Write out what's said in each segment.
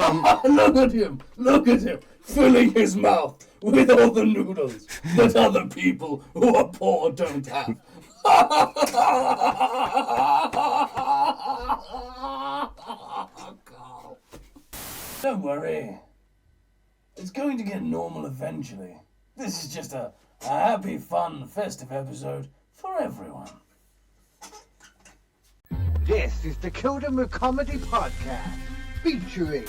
from... Look at him, filling his mouth with all the noodles that other people who are poor don't have. Carl. Don't worry. It's going to get normal eventually. This is just a happy, fun, festive episode for everyone. This is the Kildare Comedy Podcast, featuring...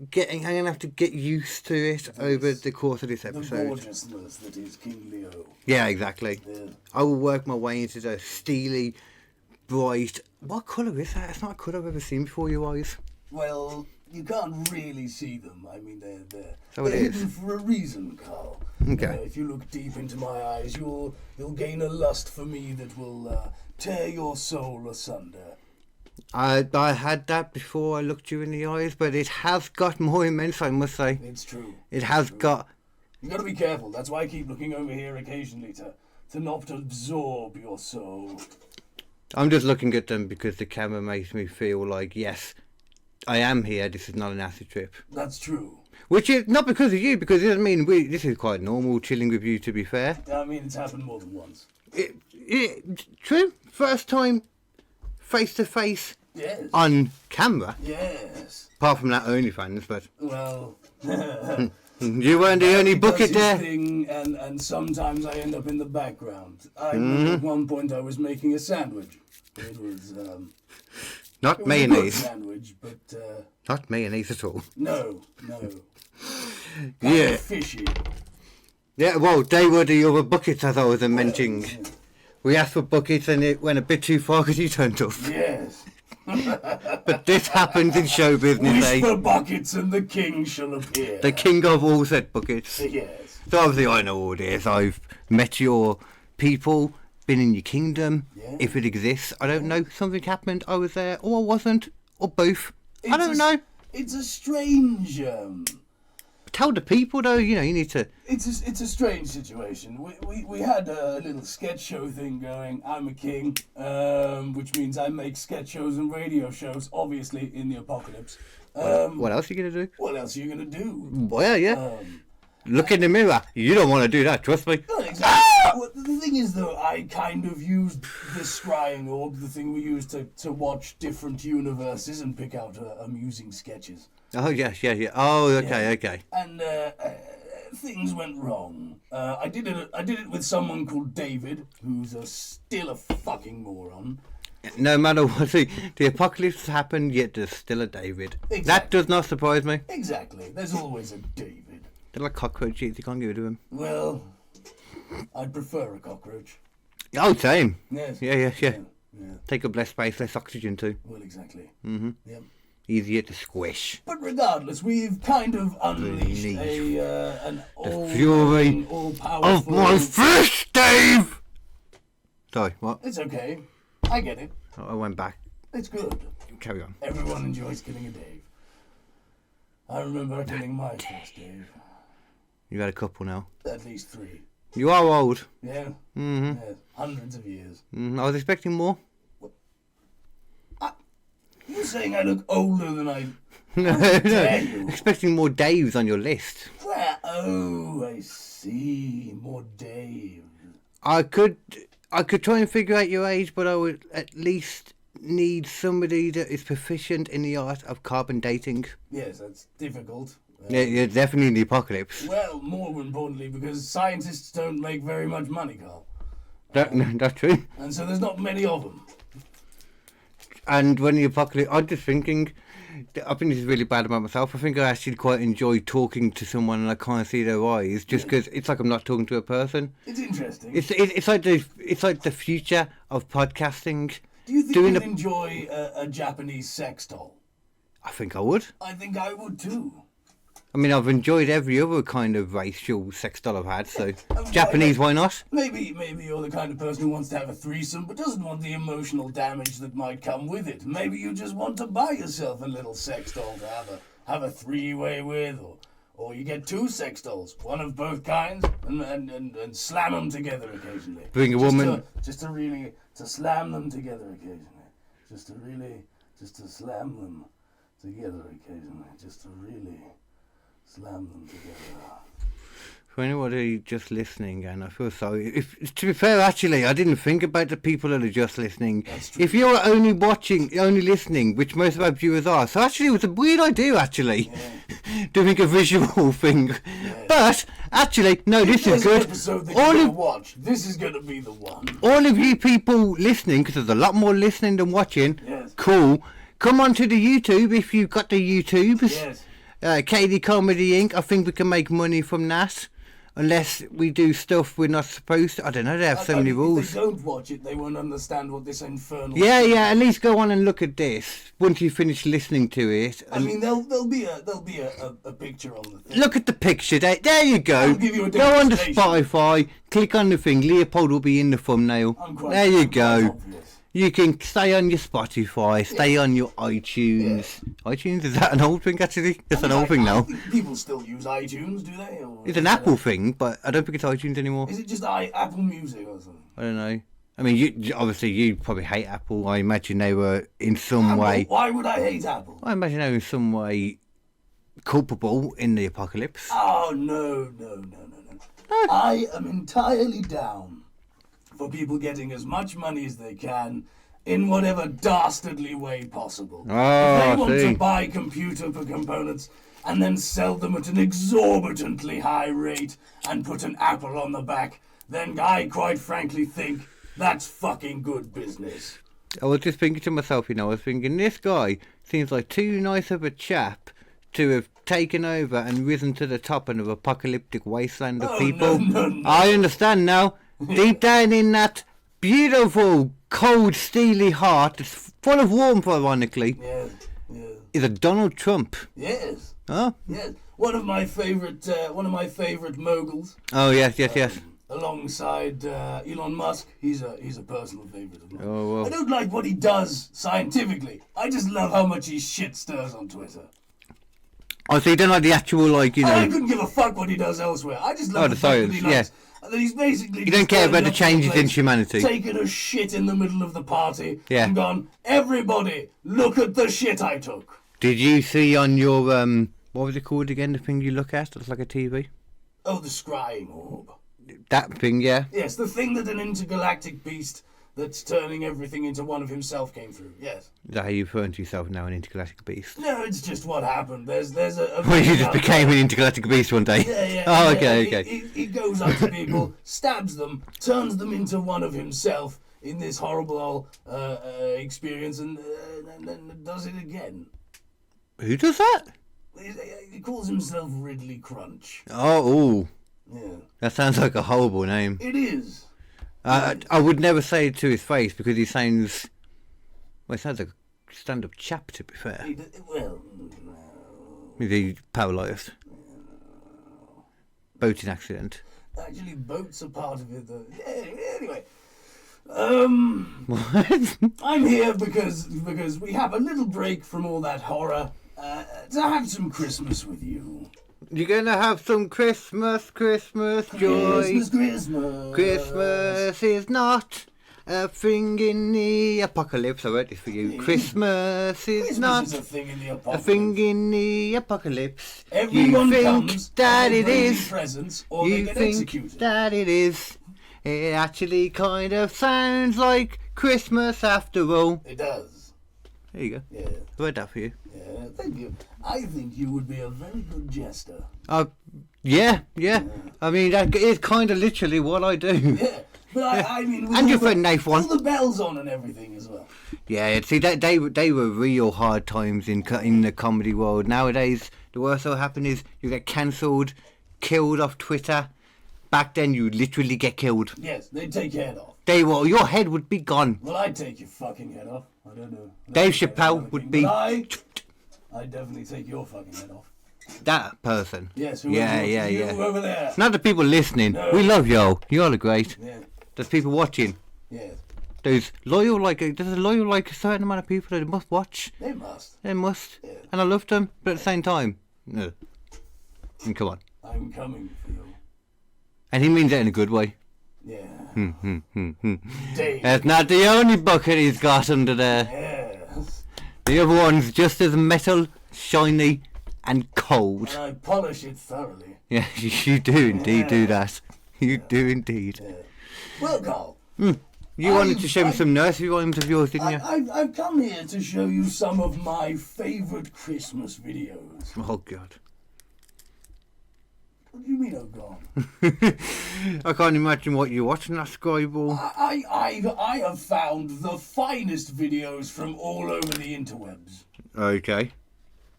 I'm going to have to get used to it over the course of this episode. The gorgeousness that is King Leo. Yeah, exactly. Yeah. I will work my way into the steely, bright... What colour is that? It's not a colour I've ever seen before, you eyes. Well, you can't really see them. I mean, they're So it hidden is. for a reason, Carl. Okay. If you look deep into my eyes, you'll gain a lust for me that will tear your soul asunder. I had that before I looked you in the eyes, but it has got more immense, I must say. It's true. It has got... You gotta be careful. That's why I keep looking over here occasionally to not absorb your soul. I'm just looking at them because the camera makes me feel like, yes, I am here. This is not an acid trip. That's true. Which is not because of you, because it doesn't mean this is quite normal chilling with you, to be fair. I mean, it's happened more than once. True. First time face to face Yes. on camera. Yes. Apart from that OnlyFans, but Well... you weren't the only bucket there. Thing, and sometimes I end up in the background. I remember at one point I was making a sandwich. It was Not it was a good mayonnaise. sandwich, but Not mayonnaise at all. no. Yeah. Fishy. Yeah, well, they were the other buckets as I was mentioning. We asked for buckets and it went a bit too far because you turned up. Yes. But this happens in show business, eh? Whisper buckets and the king shall appear. The king of all said buckets. Yes. So obviously I know all this. I've met your people, been in your kingdom, Yeah. if it exists. I don't know. Something happened. I was there, or I wasn't, or both. I don't know. It's a strange. Tell the people though. You know, you need to. It's a strange situation. We had a little sketch show thing going. I'm a king, which means I make sketch shows and radio shows, obviously in the apocalypse. What else are you gonna do? What else are you gonna do? Well, yeah. Look in the mirror. You don't want to do that. Trust me. Not exactly. Well, the thing is, though, I kind of used the scrying orb, the thing we use to watch different universes and pick out amusing sketches. Oh yes, yeah. Oh, okay. And things went wrong. I did it with someone called David, who's still a fucking moron. No matter what, the apocalypse happened, yet there's still a David. Exactly. That does not surprise me. Exactly. There's always a David. They're like cockroaches. You can't get rid of them. Well, I'd prefer a cockroach. Oh, same. Yes. Yeah. Yeah. Take up less space, less oxygen too. Well, exactly. Mm-hmm. Yep. Easier to squish. But regardless, we've kind of unleashed an fury all-powerful... of my fist, Dave! Sorry, what? It's okay. I get it. Oh, I went back. It's good. Carry on. Everyone enjoys killing a Dave. I remember killing my first Dave. You had a couple now. At least 3. You are old. Yeah? Mm-hmm. Yeah. Hundreds of years. I was expecting more. You're saying I look older than I... No. dare you? Expecting more Daves on your list. Well, oh, I see. More Dave. I could try and figure out your age, but I would at least need somebody that is proficient in the art of carbon dating. Yes, that's difficult. Yeah, you're definitely in the apocalypse. Well, more importantly, because scientists don't make very much money, Carl. That's true. And so there's not many of them. And when the apocalypse, I'm just thinking, I think this is really bad about myself. I think I actually quite enjoy talking to someone and I can't see their eyes, just because it's like I'm not talking to a person. It's interesting. It's like the future of podcasting. Do you think you'd enjoy a Japanese sex doll? I think I would. I think I would too. I mean, I've enjoyed every other kind of racial sex doll I've had, so Japanese, why not? Maybe you're the kind of person who wants to have a threesome but doesn't want the emotional damage that might come with it. Maybe you just want to buy yourself a little sex doll to have a three-way with, or you get 2 sex dolls, one of both kinds, and slam them together occasionally. Bring a woman... to slam them together occasionally. Just to slam them together occasionally, just to really slam them together. For anybody just listening, and I feel sorry. To be fair, actually, I didn't think about the people that are just listening. That's true. If you're only watching, only listening, which most of our viewers are, so actually it was a weird idea, actually, doing a visual thing. But actually, no, this is There's an good. episode that All you're of gonna watch. This is gonna be the one. all of you people listening, because there's a lot more listening than watching. Yes. Cool. Come on to the YouTube if you've got the YouTubes. Yes. KD Comedy Inc. I think we can make money from that. Unless we do stuff we're not supposed to. I don't know, they have so many rules. If they don't watch it, they won't understand what this infernal. Yeah, at least go on and look at this once you finish listening to it. I And mean, there'll be a picture on the thing. look at the picture. There you go. I'll give you a Go on to demonstration. Spotify, click on the thing. Leopold will be in the thumbnail. I'm quite- There you I'm quite go. obvious. You can stay on your Spotify, stay on your iTunes. iTunes, is that an old thing actually? It's an old thing I now. think people still use iTunes, do they? Or It's an Apple thing, but I don't think it's iTunes anymore. Is it just Apple Music or something? I don't know. I mean, you probably hate Apple. I imagine they were in some way. Why would I hate Apple? I imagine they were in some way culpable in the apocalypse. Oh, no. I am entirely down for people getting as much money as they can in whatever dastardly way possible. If they want see. to buy computer components and then sell them at an exorbitantly high rate and put an Apple on the back, then I quite frankly think that's fucking good business. I was just thinking to myself, I was thinking, this guy seems like too nice of a chap to have taken over and risen to the top of an apocalyptic wasteland of Oh, people. no. I understand now. Deep down in that beautiful, cold, steely heart that's full of warmth, ironically, Yes. is a Donald Trump. Yes. Huh? Yes. One of my favorite moguls. Oh, yes. Alongside Elon Musk, he's a personal favorite of mine. Oh, well. I don't like what he does scientifically. I just love how much he shit stirs on Twitter. Oh, so you don't like the actual, I couldn't give a fuck what he does elsewhere. I just love Oh, the the fact that science, he likes. That he's basically. You don't care about the changes in humanity. Taking a shit in the middle of the party Yeah. and gone, everybody, look at the shit I took. Did you see on your, what was it called again, the thing you look at? It's like a TV? Oh, the scrying orb. That thing, yeah. Yes, the thing that an intergalactic beast that's turning everything into one of himself came through. Yes. Is that how you refer to yourself now, an intergalactic beast? No, it's just what happened. There's a Well, you just became an intergalactic beast one day. Yeah. Oh, yeah. okay. He goes up to people, stabs them, turns them into one of himself in this horrible experience, and then does it again. Who does that? He calls himself Ridley Crunch. Oh, Yeah, that sounds like a horrible name. it is. I would never say it to his face because he sounds. Well, he sounds like a stand-up chap, to be fair. Well, Maybe paralysed. Boating accident. actually, boats are part of it. Though. Anyway, What? I'm here because we have a little break from all that horror to have some Christmas with you. You're gonna have some Christmas joy. Christmas. Christmas is not a thing in the apocalypse. I wrote this for you. Christmas is Christmas not is a thing in the a apocalypse. thing in the apocalypse. Everyone you think comes that and they it bring you is. presents or they You get think executed. that it is. It actually kind of sounds like Christmas after all. It does. There you go. Yeah. I read that for you. Yeah. Thank you. I think you would be a very good jester. Yeah. I mean, that is kind of literally what I do. Yeah. But I mean, with And all your the- friend Nathan. all the bells on and everything as well. Yeah, see, they were real hard times in the comedy world. Nowadays, the worst that'll happen is you get cancelled, killed off Twitter. Back then, you would literally get killed. Yes, they'd take your head off. Your head would be gone. Well, I'd take your fucking head off. I don't know. Dave That's Chappelle another would thing. be- But I'd definitely take your fucking head off. That person. Yes, Yeah. you over there. Not the people listening. No. We love y'all. Y'all are great. Yeah, There's people watching. yes, There's a loyal a certain amount of people that must watch. they must. They must. Yeah. And I love them, but at the same time, no. And come on. I'm coming for you. And he means it in a good way. Yeah. Hmm. Dave. That's not the only bucket he's got under there. Yes. The other one's just as metal shiny, and cold. And I polish it thoroughly. Yeah, you do indeed do that. You do indeed. Yeah. Well, Carl. You wanted to show me some nursery rhymes of yours, didn't you? I've come here to show you some of my favourite Christmas videos. Oh, God. What do you mean, oh God? I can't imagine what you're watching, that Scribble. I have found the finest videos from all over the interwebs. Okay.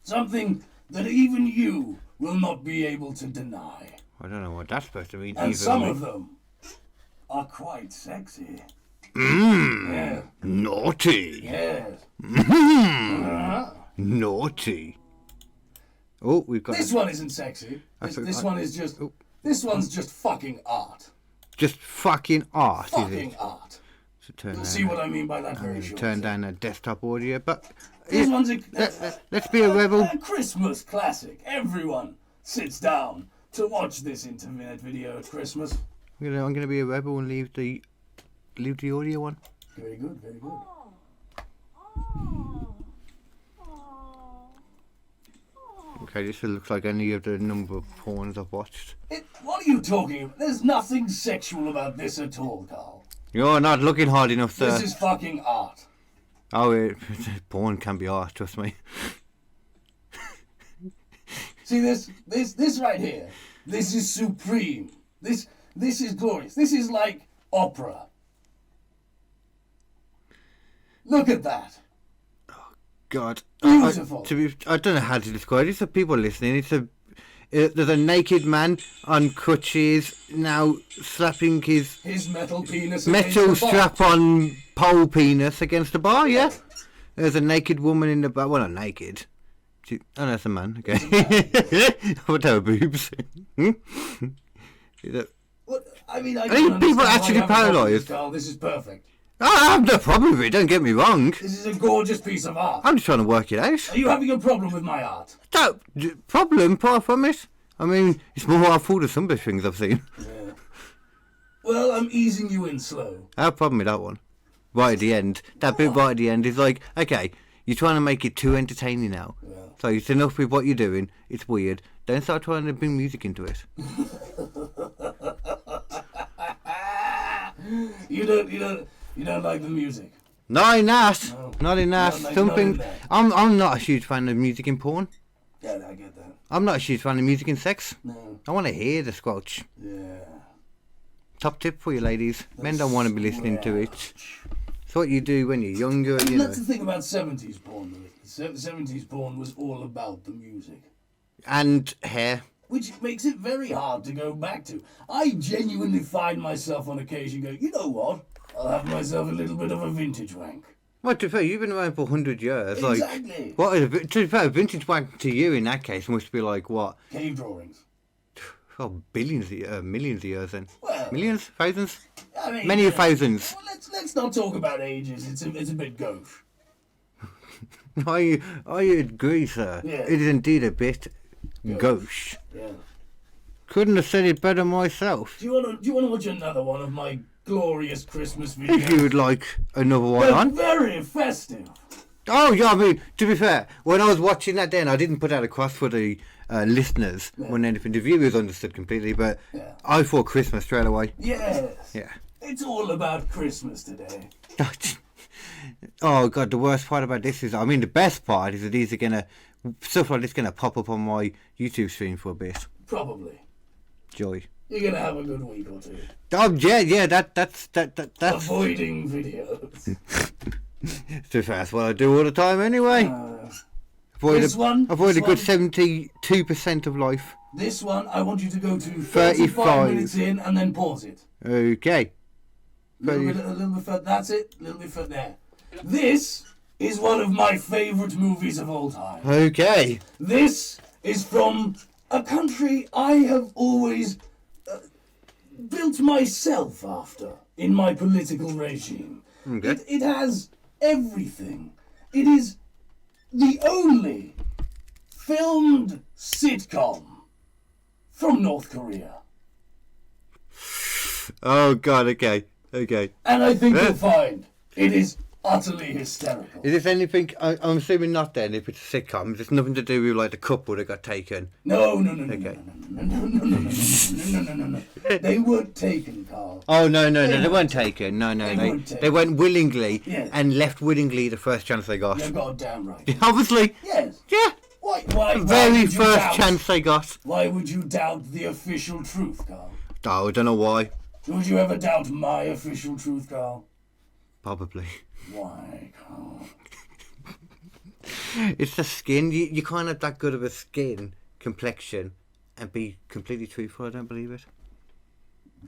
Something that even you will not be able to deny. I don't know what that's supposed to mean. And either. some of them are quite sexy. Yeah. Naughty. Yes. Naughty. Oh, we've got This one isn't sexy. This one is just. This one's just fucking art. just fucking art, is Fucking it? art. So turn You'll down see what I mean by that very shortly. turn down the desktop audio, but This one's let's be a rebel. a Christmas classic. Everyone sits down to watch this internet video at Christmas. I'm gonna be a rebel and leave the audio on. Very good, very good. Okay, this looks like any of the number of porns I've watched. What are you talking about? There's nothing sexual about this at all, Carl. You're not looking hard enough, sir. This is fucking art. Oh, porn can be art, trust me. See this right here. This is supreme. This is glorious. This is like opera. Look at that. God, Beautiful. I don't know how to describe it. It's for people listening. There's a naked man on crutches now slapping his metal penis. metal against the bar. strap-on pole penis against the bar. Yeah, there's a naked woman in the bar. Well, not naked. Oh, that's a man. Okay, what are boobs? What? I mean, I think don't people understand why actually you have a problem with paralysed. this, Carl. This is perfect. I have no problem with it. Don't get me wrong. This is a gorgeous piece of art. I'm just trying to work it out. Are you having a problem with my art? No problem, far from it. I mean, it's more our fault than some of the things I've seen. Yeah. Well, I'm easing you in slow. I have a problem with that one. Right at the end. That bit right at the end is like, okay, you're trying to make it too entertaining now. Yeah. So it's enough with what you're doing. It's weird. Don't start trying to bring music into it. You don't like the music. Not in that. No. Not in that. Not in Something. that. I'm not a huge fan of music in porn. Yeah, I get that. I'm not a huge fan of music in sex. No. I want to hear the squelch. Yeah. Top tip for you ladies. Men don't want to be listening to it. It's what you do when you're younger, you know. That's the thing about 70s porn. Though. 70s porn was all about the music. And hair. Which makes it very hard to go back to. I genuinely find myself on occasion going, you know what? I'll have myself a little bit of a vintage wank. Well, to be fair, you've been around for 100 years. Exactly. Like, what is to be fair, vintage wank to you in that case must be like, what? Cave drawings. Oh, billions, millions of years then. Well, Millions? Thousands? I mean, Many thousands. Well, let's not talk about ages. It's a bit gauche. I agree, sir. Yeah. It is indeed a bit gauche. Yeah. Couldn't have said it better myself. Do you want to watch another one of my glorious Christmas videos? If you would like another one They're on. very festive. Oh, yeah, I mean, to be fair, when I was watching that then, I didn't put that across for the listeners when anything. The viewers understood completely, but Yeah. I thought Christmas straight away. Yes. Yeah. It's all about Christmas today. Oh, God, the worst part about this is, I mean, the best part is that these are going to, stuff like this going to pop up on my YouTube stream for a bit. Probably. Joy. You're gonna have a good week or two. Oh, yeah, that's... Avoiding videos. To be fair, that's what I do all the time anyway. Avoid this one, avoid this a good one. 72% of life. This one, I want you to go to 35 35 minutes in and then pause it. Okay. A little bit further. That's it. A little bit further there. This is one of my favourite movies of all time. Okay. This is from a country I have always built myself after in my political regime. Okay. It has everything. It is the only filmed sitcom from North Korea. Oh, God, okay. And I think you'll find it is utterly hysterical. Is this anything? I'm assuming not. Then, if it's a sitcom, it's nothing to do with like the couple that got taken. No. Okay. No. They weren't taken, Carl. Oh no, they weren't taken. No, weren't taken. they went willingly Yes. and left willingly the first chance they got. You're goddamn right. Obviously. Yes. Yeah. Why Very would you first doubt- chance they got. Why would you doubt the official truth, Carl? Oh, I don't know why. Would you ever doubt my official truth, Carl? Probably. Why, Carl? It's the skin. You can't have that good of a skin complexion and be completely truthful. I don't believe it.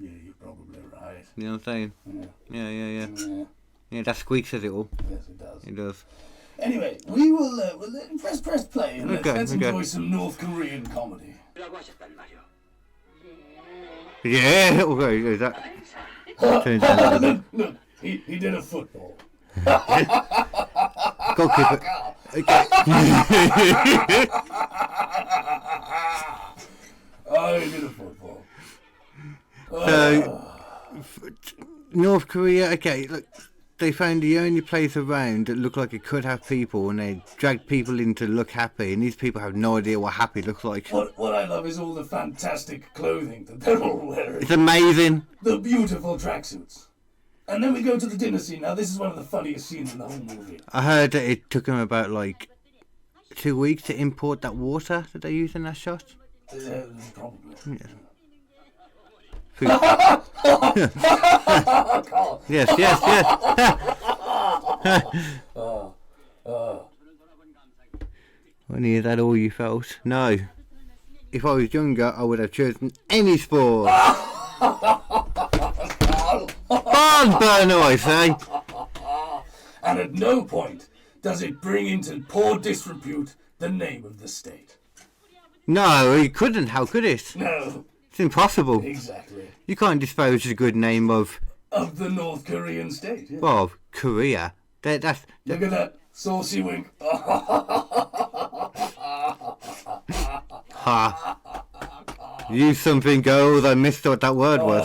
Yeah, you're probably right. You know what I'm saying? Yeah. Yeah. Yeah. Yeah, that squeaks says it all. Yes, it does. It does. Anyway, we will press play and let's Okay. enjoy some North Korean comedy. Yeah. Okay. Is that? Turn it down a little bit. Look, he did a football. Go keep it. Okay. Oh, he did a football. So, North Korea. Okay. Look, they found the only place around that looked like it could have people, and they dragged people in to look happy, and these people have no idea what happy looks like. What I love is all the fantastic clothing that they're all wearing. It's amazing. The beautiful tracksuits. And then we go to the dinner scene. Now, this is one of the funniest scenes in the whole movie. I heard that it took them about like 2 weeks to import that water that they use in that shot. Probably. Yes. When is that all you felt? No. If I was younger, I would have chosen any sport. Barn burner, I say. And at no point does it bring into poor disrepute the name of the state. No, you couldn't. How could it? No, It's impossible. exactly. You can't disparage the good name of Of the North Korean state. Yeah. Bob Korea. That's Look at that saucy wink. ha. You something gold. I missed what that word was.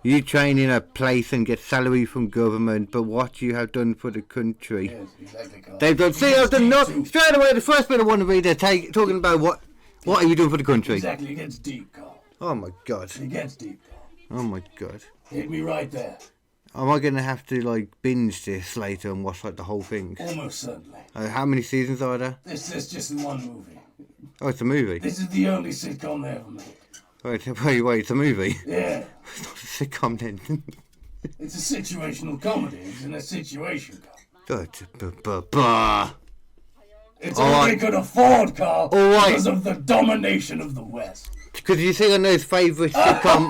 You train in a place and get salary from government, but what you have done for the country. Yes, exactly, Carl. They've done. See, I've done not straight away. The first bit I want to read, they're talking about what are you doing for the country? Exactly, it gets deep, Carl. Oh my god. It gets deep, Carl. Oh my god. Hit me right there. Am I gonna have to like binge this later and watch like the whole thing? Almost certainly. How many seasons are there? This is just one movie. Oh, it's a movie. This is the only sitcom they ever made. Wait, it's a movie. Yeah. It's not a sitcom then. It's a situational comedy. It's in a situation, Carl. It's All all right. they could afford, Carl, All right. because of the domination of the West. Because you see on those favourite sitcom.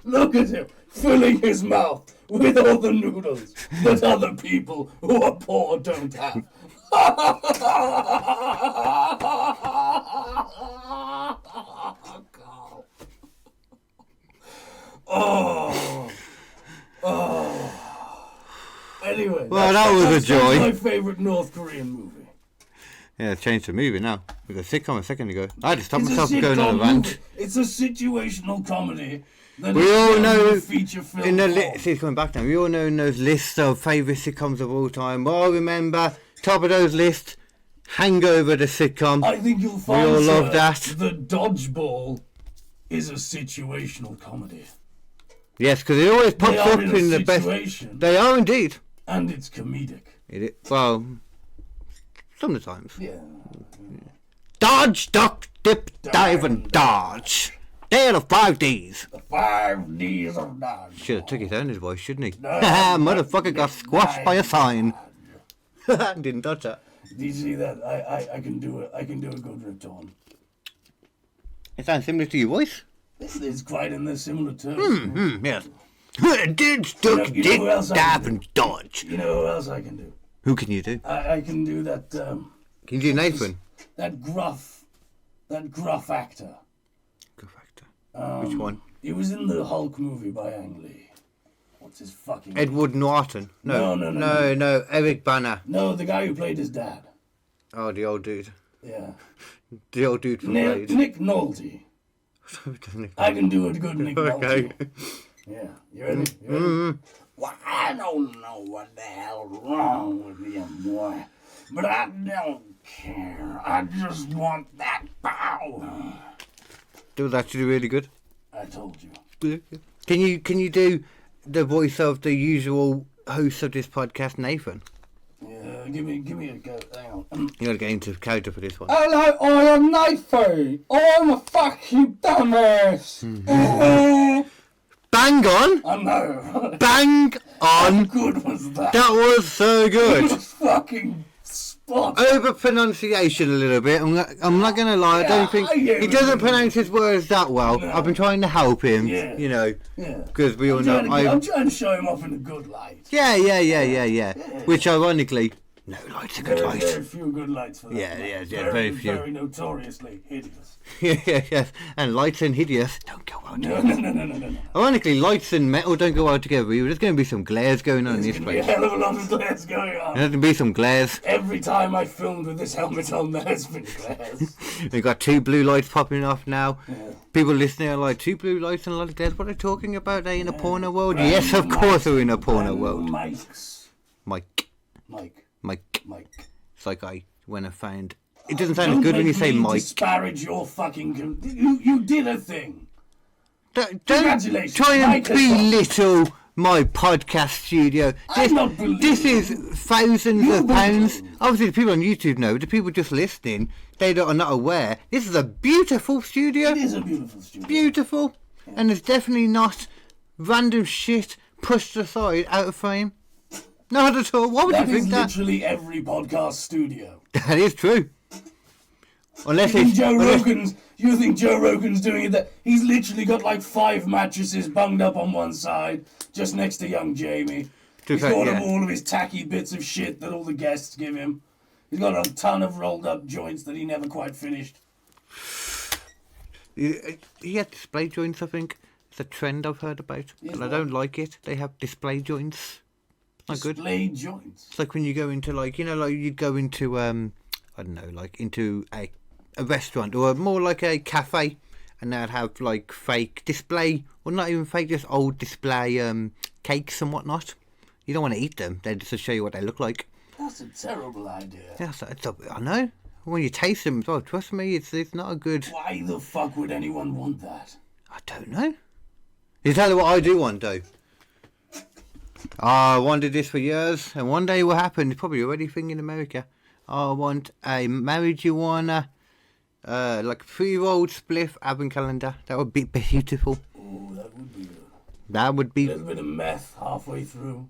Look at him, filling his mouth with all the noodles that other people who are poor don't have. Carl. Anyway, Well, that was a that's joy. my favourite North Korean movie. Yeah, changed the movie now. It was a sitcom a second ago. I had to stop It's myself a from going on a sitcom rant. movie. It's a situational comedy. That We is all filmed know in a feature film in the form. see, it's coming back now. We all know in those lists of favourite sitcoms of all time. Well, remember top of those lists, Hangover the sitcom. I think you'll find all love sir, that. The Dodgeball is a situational comedy. Yes, because it always pops They are up in a in the best. situation, They are indeed. and it's comedic. Well, sometimes. Yeah. Dodge, duck, dip, dive, and dodge. They're the 5 Ds. The 5 Ds of Dodge. Should have took it down his voice, shouldn't he? No. Motherfucker got squashed by a sign. Didn't touch that. Do you see that? I can do it. I can do a good ringtone. It sounds similar to your voice. It's quite in the similar terms. Yes. Did, duck, You know who else dip, I dive, can and dodge. You know who else I can do? Who can you do? I can do that. Can you do Nathan? That gruff actor. Go factor. Which one? He was in the Hulk movie by Ang Lee. What's his fucking name? Edward Norton. No. No. Eric Banner. No, the guy who played his dad. Oh, the old dude. Yeah. The old dude from Blade. Nick Nolte. I can do a good Nick Okay. Nolte. Yeah. You ready? You ready? Well, I don't know what the hell's wrong with you, boy. But I don't care. I just want that power. That was actually really good. I told you. Can you do the voice of the usual host of this podcast, Nathan? Yeah, give me a go. Hang on. You gotta get into character for this one. Hello, I am Nathan. I'm a fucking dumbass. Bang on! I know. Bang How on! good was that? That was so It good. was fucking spot. Over pronunciation a little bit. I'm not gonna lie. I don't think I get he it. doesn't pronounce his words that well. No. I've been trying to help him. Yeah. You know, Yeah. because we all know. I'm trying to show him off in a good light. Yeah. Which ironically, no lights are good Very, lights. very few good lights for that. Yeah, very few. Very notoriously hideous. Yes. And lights and hideous don't go out No, together. no. Ironically, lights and metal don't go out together either. There's going to be some glares going on in There's this going to be a place. hell of a lot of glares going on. There's going to be some glares. Every time I filmed with this helmet on, there's been glares. We've got 2 blue lights popping off now. Yeah. People listening are like, 2 blue lights and a lot of glares. What are they talking about? Are they in a porno world? Brand Yes, of new course mics, we're in a porno brand new world. Mics. Mike. Mike. It's like I when I found. It doesn't sound as Don't good when you make say me Mike. disparage your fucking... You did a thing. Don't Congratulations, try and Mike has belittle my podcast studio. I'm not belittling. This is thousands You of pounds. belittling. Obviously, the people on YouTube know. The people just listening, they are not aware. This is a beautiful studio. It is a beautiful studio. Beautiful. And it's definitely not random shit pushed aside out of frame. Not at all. Why would That you is think that? literally every podcast studio. That is true. Unless You think it's you think Joe Rogan's doing it that he's literally got like 5 mattresses bunged up on one side, just next to young Jamie. He's got him all of his tacky bits of shit that all the guests give him. He's got a ton of rolled up joints that he never quite finished. He had display joints, I think. It's a trend I've heard about. Yes, But I what? don't like it. They have display joints. It's not good. Display joints. It's like when you go into like you'd go into I don't know, like into a restaurant or more like a cafe, and they'd have like fake display, or not even fake, just old display cakes and whatnot. You don't want to eat them. They're just to show you what they look like. That's a terrible idea. I know. When you taste them, well, trust me, it's not a good. Why the fuck would anyone want that? I don't know. You tell you what I do want though. I wanted this for years, and one day it will happen. It's probably already a thing in America. I want a marijuana, like a 3-year-old spliff advent calendar. That would be beautiful. Oh, that would be good. That would A be little bit of meth halfway through.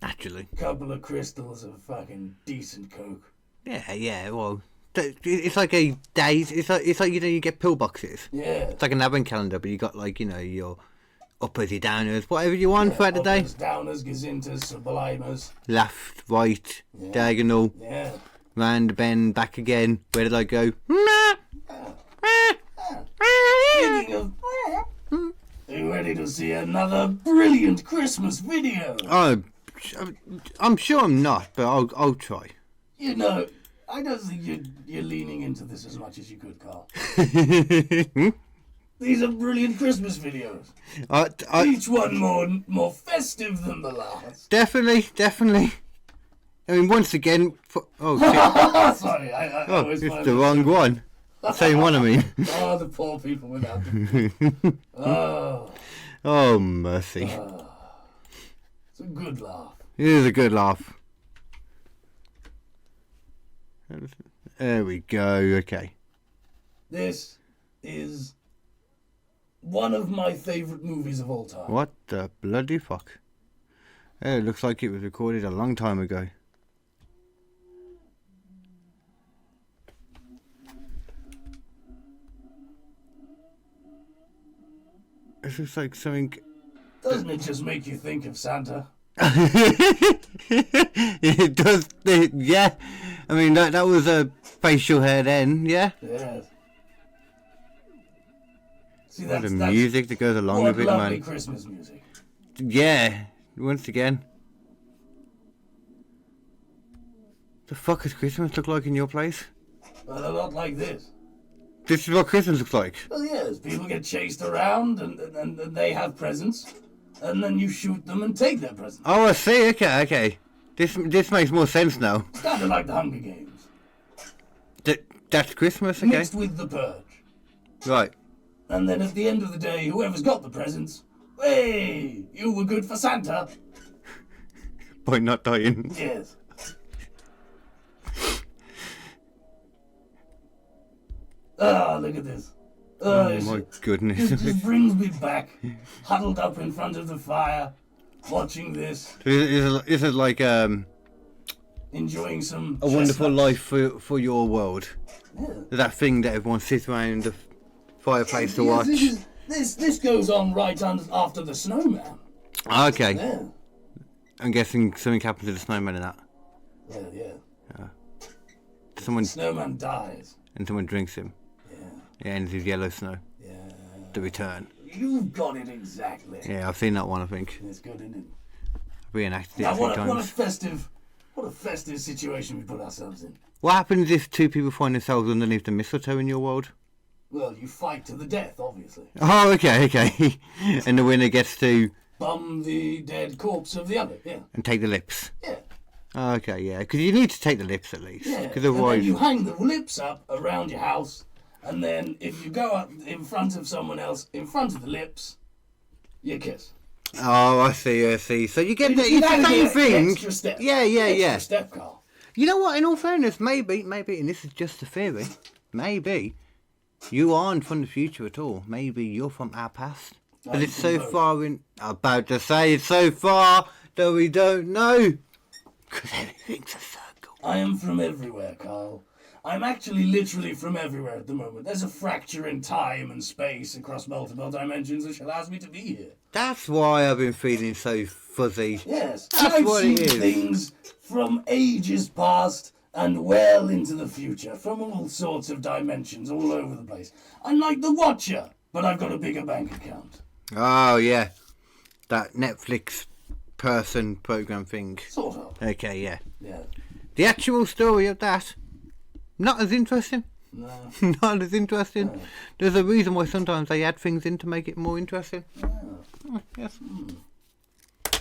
actually. Couple of crystals of fucking decent coke. Yeah. Well, it's like a days. It's like you get pillboxes. Yeah. It's like an advent calendar, but you got like your uppers, your downers, whatever you want throughout the day. Uppers, downers, gazintas, sublimers. Left, right, diagonal, Yeah. round, bend, back again. Where did I go? Speaking of... Are you ready to see another brilliant Christmas video? Oh, I'm sure I'm not, but I'll try. You know, I don't think you're leaning into this as much as you could, Carl. These are brilliant Christmas videos. Each one more festive than the last. Definitely. I mean, once again, oh shit. Sorry, I Oh, always it's find the wrong one. Same one, I mean. Oh, the poor people without them. Oh, Oh, mercy. it's a good laugh. It is a good laugh. There we go, okay. This is one of my favourite movies of all time. What the bloody fuck? It looks like it was recorded a long time ago. This looks like something... Doesn't it just make you think of Santa? It does, yeah. I mean, that was a facial hair then, yeah. Yes. See, What that's the music that goes along what with it, lovely man. Christmas music. Yeah, once again. The fuck does Christmas look like in your place? But a lot like this. This is what Christmas looks like. Well, yes, people get chased around and they have presents. and then you shoot them and take their presents. Oh, I see. Okay. This makes more sense now. It's kind of like the Hunger Games, That's Christmas, okay? mixed with the Purge. Right. And then at the end of the day, whoever's got the presents, hey, you were good for Santa. By not dying. Yes. Look at this. Oh my goodness. This just brings me back, huddled up in front of the fire, watching this, Is it like enjoying some a wonderful chestnuts. life for your world? Yeah. That thing that everyone sits around the fireplace to Yes, watch. this goes on right after the snowman. Okay. Yeah. I'm guessing something happened to the snowman in that. Yeah. Someone Snowman dies. and someone drinks him. Yeah. It ends his yellow snow. Yeah. The Return. You've got it exactly. Yeah, I've seen that one. I think It's good, isn't it? reenacted it Now, a few what a times. festive situation we put ourselves in. What happens if two people find themselves underneath the mistletoe in your world? Well, you fight to the death, obviously. Oh, okay. And the winner gets to Bum the dead corpse of the other. Yeah. and take the lips. Yeah. Oh, okay, yeah, because you need to take the lips at least. Yeah. Because And then otherwise, you hang the lips up around your house, and then if you go up in front of someone else, in front of the lips, you kiss. oh, I see. So you get the You it's the added same the thing. Extra step. Yeah. Extra step, Carl. You know what? In all fairness, maybe, and this is just a theory, maybe you aren't from the future at all. Maybe you're from our past. But I'm it's from so both. far in. I'm about to say it's so far that we don't know. Because everything's a circle. I am from everywhere, Carl. I'm actually literally from everywhere at the moment. There's a fracture in time and space across multiple dimensions which allows me to be here. That's why I've been feeling so fuzzy. Yes, That's I've what seen it is. things from ages past and well into the future, from all sorts of dimensions, all over the place. I'm like the Watcher, but I've got a bigger bank account. Oh, yeah. That Netflix person program thing. Sort of. Okay, yeah. Yeah. The actual story of that, not as interesting. No. Not as interesting. There's a reason why sometimes they add things in to make it more interesting. Oh, yes.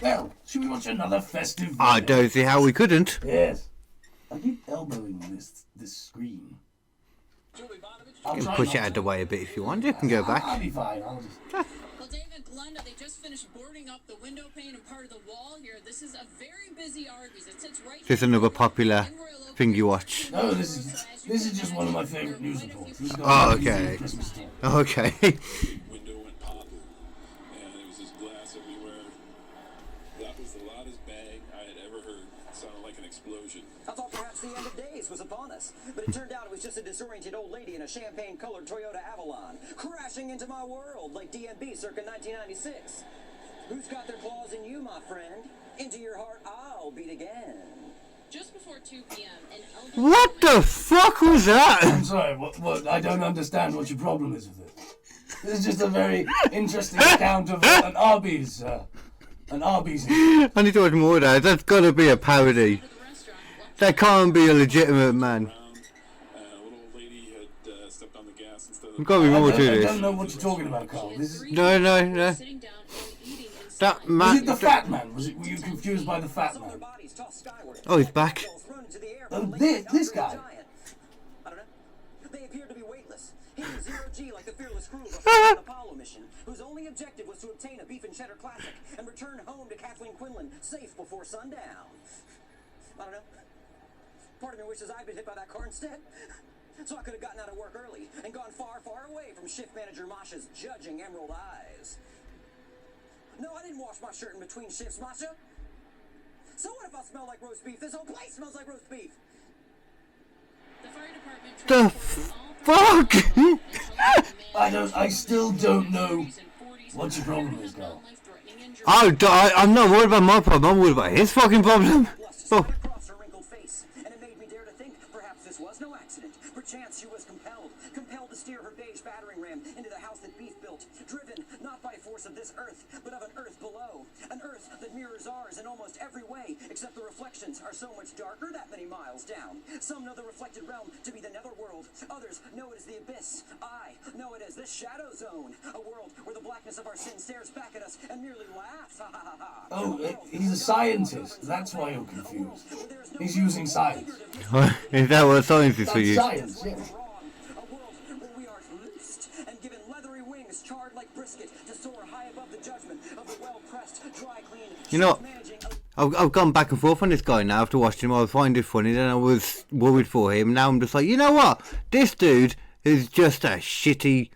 Well, should we watch another festive video? I don't see how we couldn't. Yes. I keep elbowing this screen. I'll You can try push not it out of the to. way a bit if you want. You can go I'll back. be fine. I'll just... Well, David Glenda, they just finished boarding up the window pane and part of the wall here. This is a very busy Arby's. It sits right There's here another popular in Royal Oak. thing you watch. No, this is just one of my favorite news reports. This is Oh, going to be okay. the Christmas story. Okay. Window went popping, and it was this glass everywhere. That was the loudest bang I had ever heard. It sounded like an explosion. I thought perhaps the end of days was upon us, but it turned out it was just a disoriented old lady in a champagne-colored Toyota Avalon, crashing into my world like DMB circa 1996. Who's got their claws in you, my friend? Into your heart I'll beat again. Just before 2 p.m., an elderly What the fuck was that? I'm sorry, what? I don't understand what your problem is with this. This is just a very interesting account of an Arby's. An Arby's. I need to watch more of that. That's got to be a parody. to the restaurant. That can't be a legitimate man. Around, a little old lady had stepped on the gas instead of There's got to be more to I don't this. know what you're talking about, Carl. This is, No. Sitting down and eating inside. That was man. it the fat man? Were you confused by the fat Some of their man? bodies tossed skyward. Oh, he's back. Thrown into the air Oh, by a lady this outdoor guy. giant. I don't know. They appeared to be weightless, hitting zero G like the fearless crew of an Apollo mission, whose only objective was to obtain a beef and cheddar classic and return home to Kathleen Quinlan safe before sundown. I don't know. Part of me wishes I'd been hit by that car instead. So I could have gotten out of work early and gone far, far away from shift manager Masha's judging emerald eyes. No, I didn't wash my shirt in between shifts, Masha. So what if I smell like roast beef? This whole place smells like roast beef. The fire department The transported fuck? I still don't know what your problem is, Carl. I'm not worried about my problem. I'm worried about his fucking problem. Lust Oh. spread across her wrinkled face, and it made me dare to think perhaps this was no accident. Perchance she was compelled to steer her beige battering ram into the house that Beef built, driven not by force of this earth, but of an earth below. An earth that mirrors ours in almost every way, except the reflections are so much darker that many miles down. Some know the reflected realm to be the netherworld. Others know it as the abyss. I know it as the shadow zone. A world where the blackness of our sin stares back at us and merely laughs. Ha ha ha ha. Oh, he's a scientist. That's why you're confused. He's using science. Is that what science is for That's you? science, yeah. A world where we are loosed and given leathery wings charred like brisket to soar high above the judgment of the well-pressed, dry clean. You know, I've gone back and forth on this guy now after watching him. I find it funny, then I was worried for him. Now I'm just like, you know what? This dude is just a shitty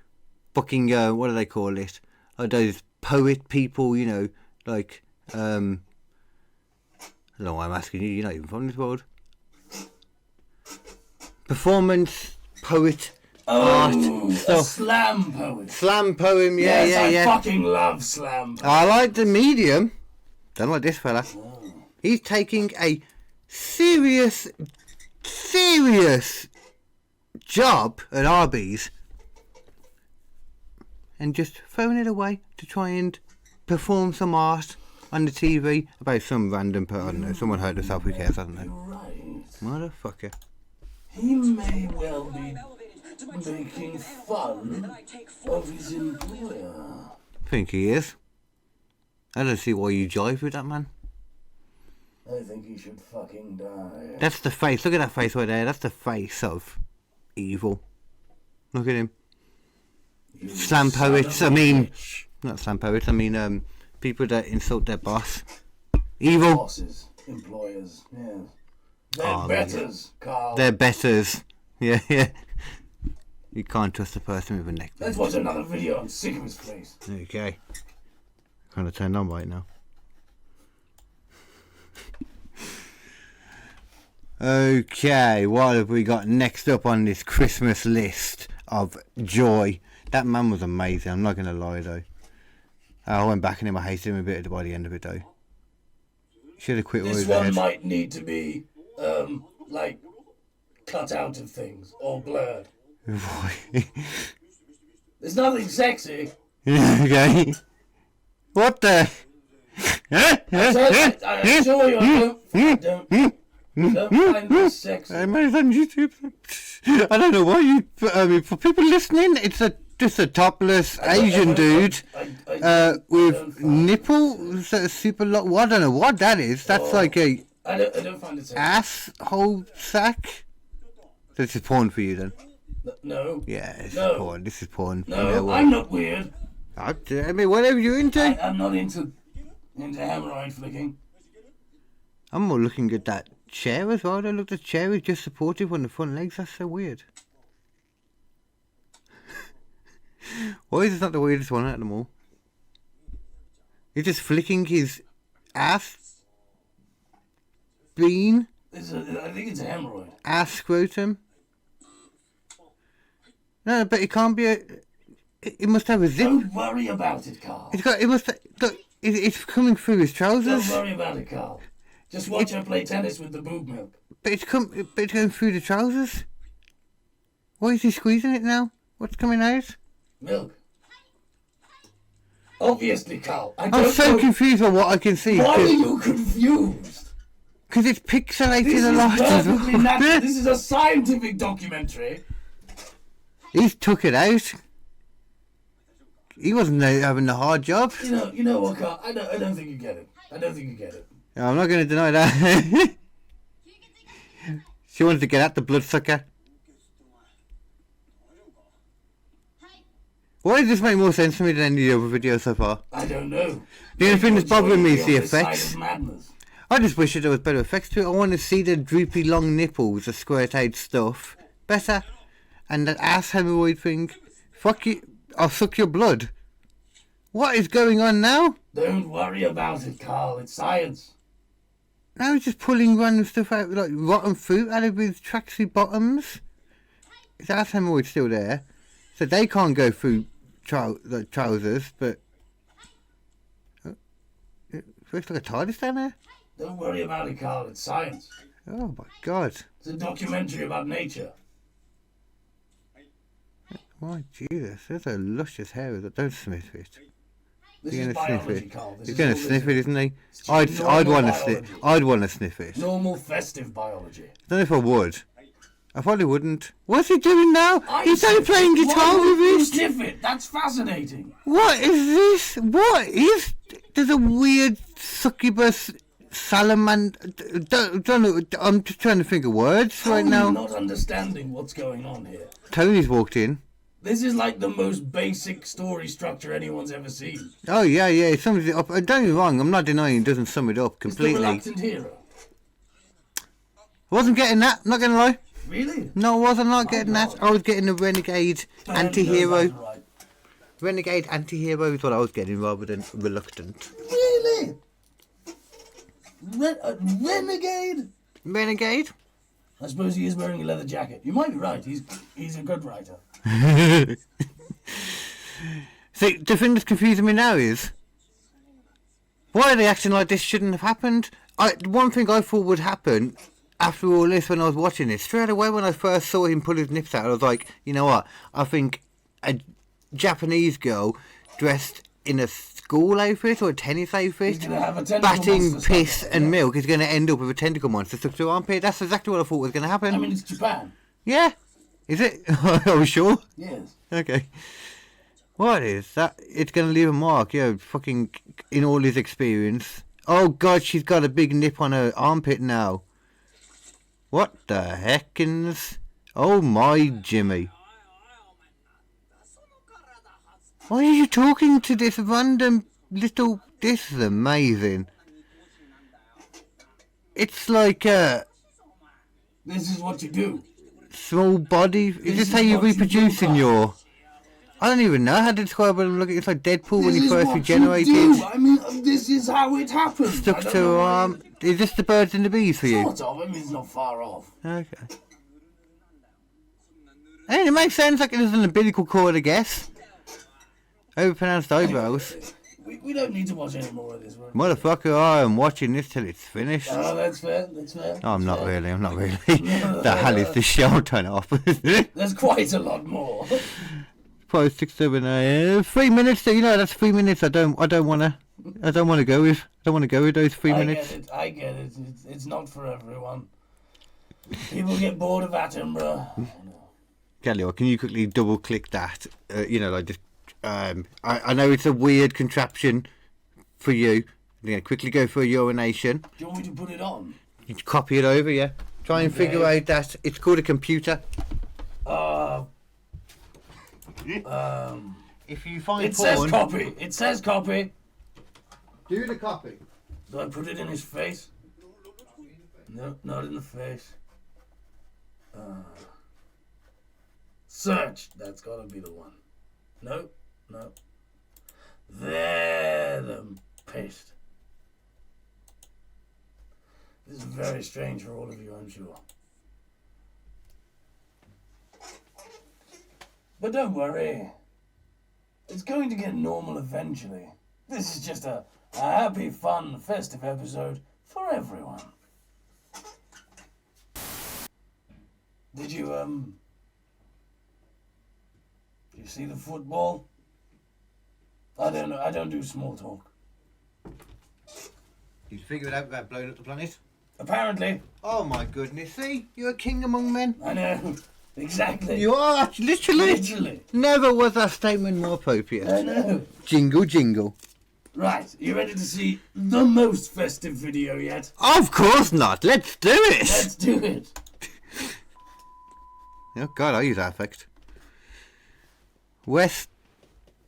fucking, what do they call it? Like those poet people, you know, like, I don't know why I'm asking you, you're not even from this world. Performance, poet, art, A stuff. slam poet. Slam poem, yeah, Yes, yeah. I fucking love slam poets. I like the medium. Don't like this fella. He's taking a serious job at Arby's and just throwing it away to try and perform some art on the TV about some random person. I don't know. Someone hurt herself. Who cares? I don't know. Right. Motherfucker. He may well be making fun of his employer. I think he is. I don't see why you jive with that man. I think he should fucking die. That's the face. Look at that face right there. That's the face of evil. Look at him. You Slam son poets. of I a mean, bitch. not slam poets. I mean, people that insult their boss. Evil. Bosses, employers, yeah. They're Oh, betters, Carl. They're betters. Yeah, yeah. You can't trust a person with a neck. Let's watch another video. I'm sick of his face. Okay. Kind of turned on right now. Okay, what have we got next up on this Christmas list of joy? That man was amazing, I'm not going to lie though. I went back on him, I hated him a bit by the end of it though. Should have quit all This his one head. might need to be, like, cut out of things or blurred. There's nothing sexy. Okay. What the? I assure you, I don't find this sexy. I made it on YouTube. I don't know why you. I mean, for people listening, it's just a topless Asian dude with nipples that are super long. Well, I don't know what that is. That's like a I don't find it sexy. asshole sack. This is porn for you then. No. Yeah, this No. is porn. This is porn. No, Yeah, well, I'm not weird. I mean, whatever you're into. I'm not into hemorrhoid flicking. I'm more looking at that chair as well. Look, the chair is just supportive on the front legs. That's so weird. Why is this not the weirdest one out of them all? He's just flicking his ass bean, I think it's a hemorrhoid. ass scrotum. No, but it can't be a. It must have a zip. Don't worry about it, Carl. It's got. It must. Look, it's coming through his Don't trousers. worry about it, Carl. Just watch her play tennis with the boob milk. But it's going through the trousers. Why is he squeezing it now? What's coming out? Milk. Obviously, Carl. I I'm don't so know. confused on what I can see. Why are you confused? Because it's pixelated This a is lot as perfectly well. natural. This is a scientific documentary. He's took it out. He wasn't having a hard job. You know what, Carl? I don't think you get it. I don't think you get it. No, I'm not going to deny that. She wanted to get at the bloodsucker. Why does this make more sense to me than any other video so far? I don't know. The only thing that's bothering me is the You're on this side effects. of madness. I just wish that there was better effects to it. I want to see the droopy long nipples, the squirt out stuff. Better. And that ass hemorrhoid thing. Fuck you. I'll suck your blood. What is going on now? Don't worry about it, Carl. It's science. Now he's just pulling random stuff out, like rotten fruit out of his tracksuit bottoms. His ass hemorrhoid's still there. So they can't go through the trousers, but... looks like a TARDIS down there. Don't worry about it, Carl. It's science. Oh my god. It's a documentary about nature. Why, Jesus, there's a luscious hair. Don't sniff it. This You're is gonna sniff biology, it. Carl. This He's is gonna all sniff this it, is. isn't he? It's I'd just want normal to sniff. biology. I'd want to sniff it. Normal festive biology. I don't know if I would. I probably wouldn't. What's he doing now? He's only sniff playing it. guitar Why with would you his. sniff it? That's fascinating. What is this? What is? There's a weird succubus salamander. Don't know. I'm just trying to think of words How right are now. you not understanding what's going on here? Tony's walked in. This is like the most basic story structure anyone's ever seen. Oh yeah, yeah. It sums it up. Don't get me wrong. I'm not denying it doesn't sum it up It's the completely. reluctant hero. Wasn't getting that. Not gonna lie. Really? No, I wasn't not getting that. I was getting the renegade Ben anti-hero. knows that's right. Renegade anti-hero is what I was getting rather than reluctant. Really? Renegade? Renegade? I suppose he is wearing a leather jacket. You might be right. He's a good writer. See, the thing that's confusing me now is, why are they acting like this shouldn't have happened? One thing I thought would happen after all this when I was watching it, straight away when I first saw him pull his nips out, I was like, you know what, I think a Japanese girl dressed in a school outfit or a tennis outfit, He's gonna have a tentacle batting monster piss stuck up, and yeah. milk is going to end up with a tentacle monster stuck to her armpit. That's exactly what I thought was going to happen. I mean, it's Japan. Yeah. Is it? Are we sure? Yes. Okay. What is that? It's going to leave a mark, yeah, fucking in all his experience. Oh god, she's got a big nip on her armpit now. What the heckins? Oh my Jimmy. Why are you talking to this random little... This is amazing. It's like a This is what you do. small body. Is This this is how you what you reproduce do, in Carl. your... I don't even know how to describe what I'm looking. It's like Deadpool when This he is first what regenerated. you do. I mean, this is how it happens. Stuck I don't to know her why arm. Is this the birds and the bees for you? Sort of. I mean, it's not far off. Okay. Hey, it makes sense like there's an umbilical cord, I guess. Overpronounced eyebrows. We don't need to watch any more of this. Right? Motherfucker, I am watching this till it's finished. Oh, that's fair. That's fair. No, I'm That's not fair. really, I'm not really. The hell is this show? I'll turn it off. There's quite a lot more. 5, 6, 7, 8. 3 minutes. You know, that's 3 minutes. I don't wanna go with. I don't want to go with those 3 minutes. I get it. It's not for everyone. People get bored of Attenborough. Kelly, can you quickly double click that? You know, like just. I know it's a weird contraption for you. I'm gonna quickly go for a urination. Do you want me to put it on? You copy it over, yeah. Try and figure Okay. out that it's called a computer. If you find It says copy. It says copy. do the copy. Do I put it in his face? No, not in the face. Search. That's gotta be the one. No, no. There, the paste. This is very strange for all of you, I'm sure. But don't worry. It's going to get normal eventually. This is just a happy, fun, festive episode for everyone. Did you see the football? I don't know. I don't do small talk. You figured out about blowing up the planet? Apparently. Oh my goodness, see? You're a king among men. I know. Exactly. You are, literally. Literally. Never was that statement more appropriate. I know. Jingle, jingle. Right. You ready to see the most festive video yet? Of course not. Let's do it. Let's do it. Oh God, I use that effect. West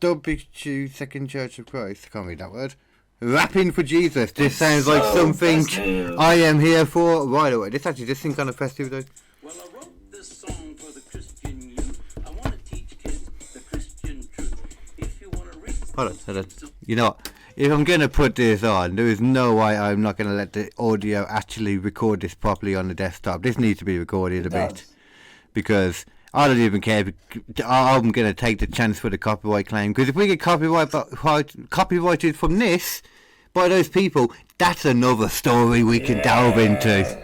W Second Church of Christ. I can't read that word. Rapping for Jesus. This sounds like so something festive. I am here for right away. This actually just seems kind of festive though. Well, I wrote this song for the Christian youth. I want to teach kids the Christian truth. If you want to read... Hold on. You know what? If I'm going to put this on, there is no way I'm not going to let the audio actually record this properly on the desktop. This needs to be recorded a bit. Because I don't even care. I'm going to take the chance for the copyright claim. Because if we get copyrighted from this by those people, that's another story we can delve into.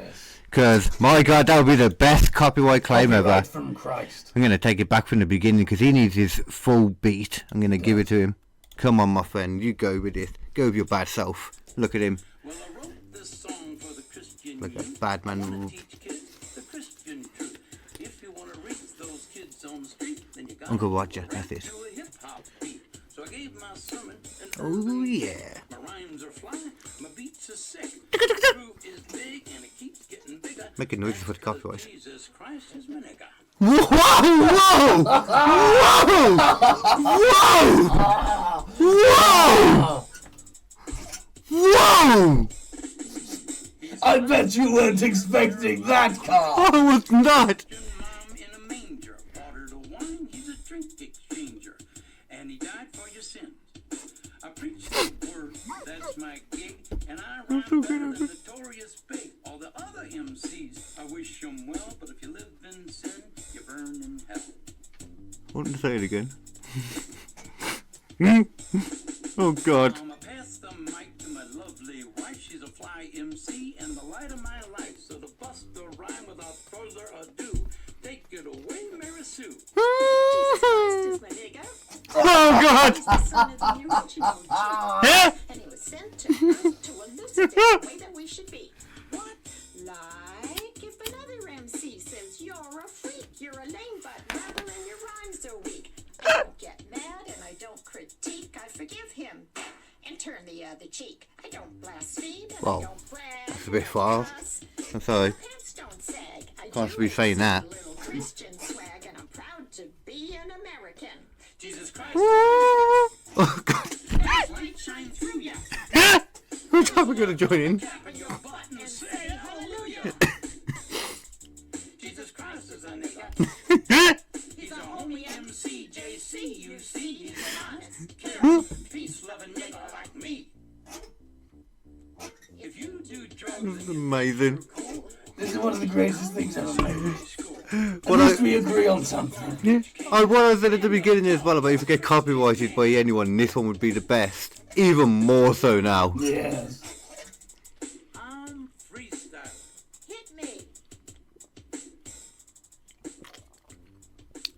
Because, my God, that would be the best copyright claim ever. Copyright from Christ. I'm going to take it back from the beginning because he needs his full beat. I'm going to give it to him. Come on, my friend. You go with it. Go with your bad self. Look at him. Well, I wrote this song for the Christian Look at youth. bad man I wanna move. teach kids the Christian truth. If you want to reach those kids on the street, then you got Uncle Roger, that's it. to a hip hop beat. So I gave my sermon and Oh, yeah. my rhymes are fly, my beats are sick. The groove is big and it keeps getting bigger. Making noises for the copyright. Jesus Christ is my nigga. Whoa! Whoa! Whoa! Whoa! Whoa! I bet you weren't expecting that, Carl. I was not. Mom in a manger, water to wine, he's a drink exchanger. And he died for your sins. I preach the word, that's my gig, and I rhyme better than Notorious Big. All the other MCs, I wish them well, but if you live in sin, you burn in hell. I want to say it again. Oh, God. I'ma pass the mic to my lovely wife, she's a fly MC and the light of my life. So to bust the rhyme without further ado, take it away, Mary Sue. Oh, God. And he was sent to Earth to elucidate the way that we should be. What? Like if another MC says you're a freak, you're a lame butt, rabble, and your rhymes are weak. I don't get mad and I don't critique. I forgive him and turn the other cheek. I don't blaspheme and Well, I don't brag. that's a bit far. Cuss. I'm sorry. My pants don't sag. I Can't do be saying that. a little Christian swag, and I'm proud to be an American. Jesus Christ, Oh, God. light shine through ya. Which one are we going to join in? Tap in your butt and say hallelujah. Jesus Christ is a nigga. He's a homie MC, JC, you see, he's an honest, caring, peace-loving nigga like me. If you do drugs This is amazing. This is one of the greatest things ever made. At What least I, we agree on something. what I said at the beginning as well about if you get copyrighted by anyone, this one would be the best. Even more so now. Yes. I'm freestyle. Hit me.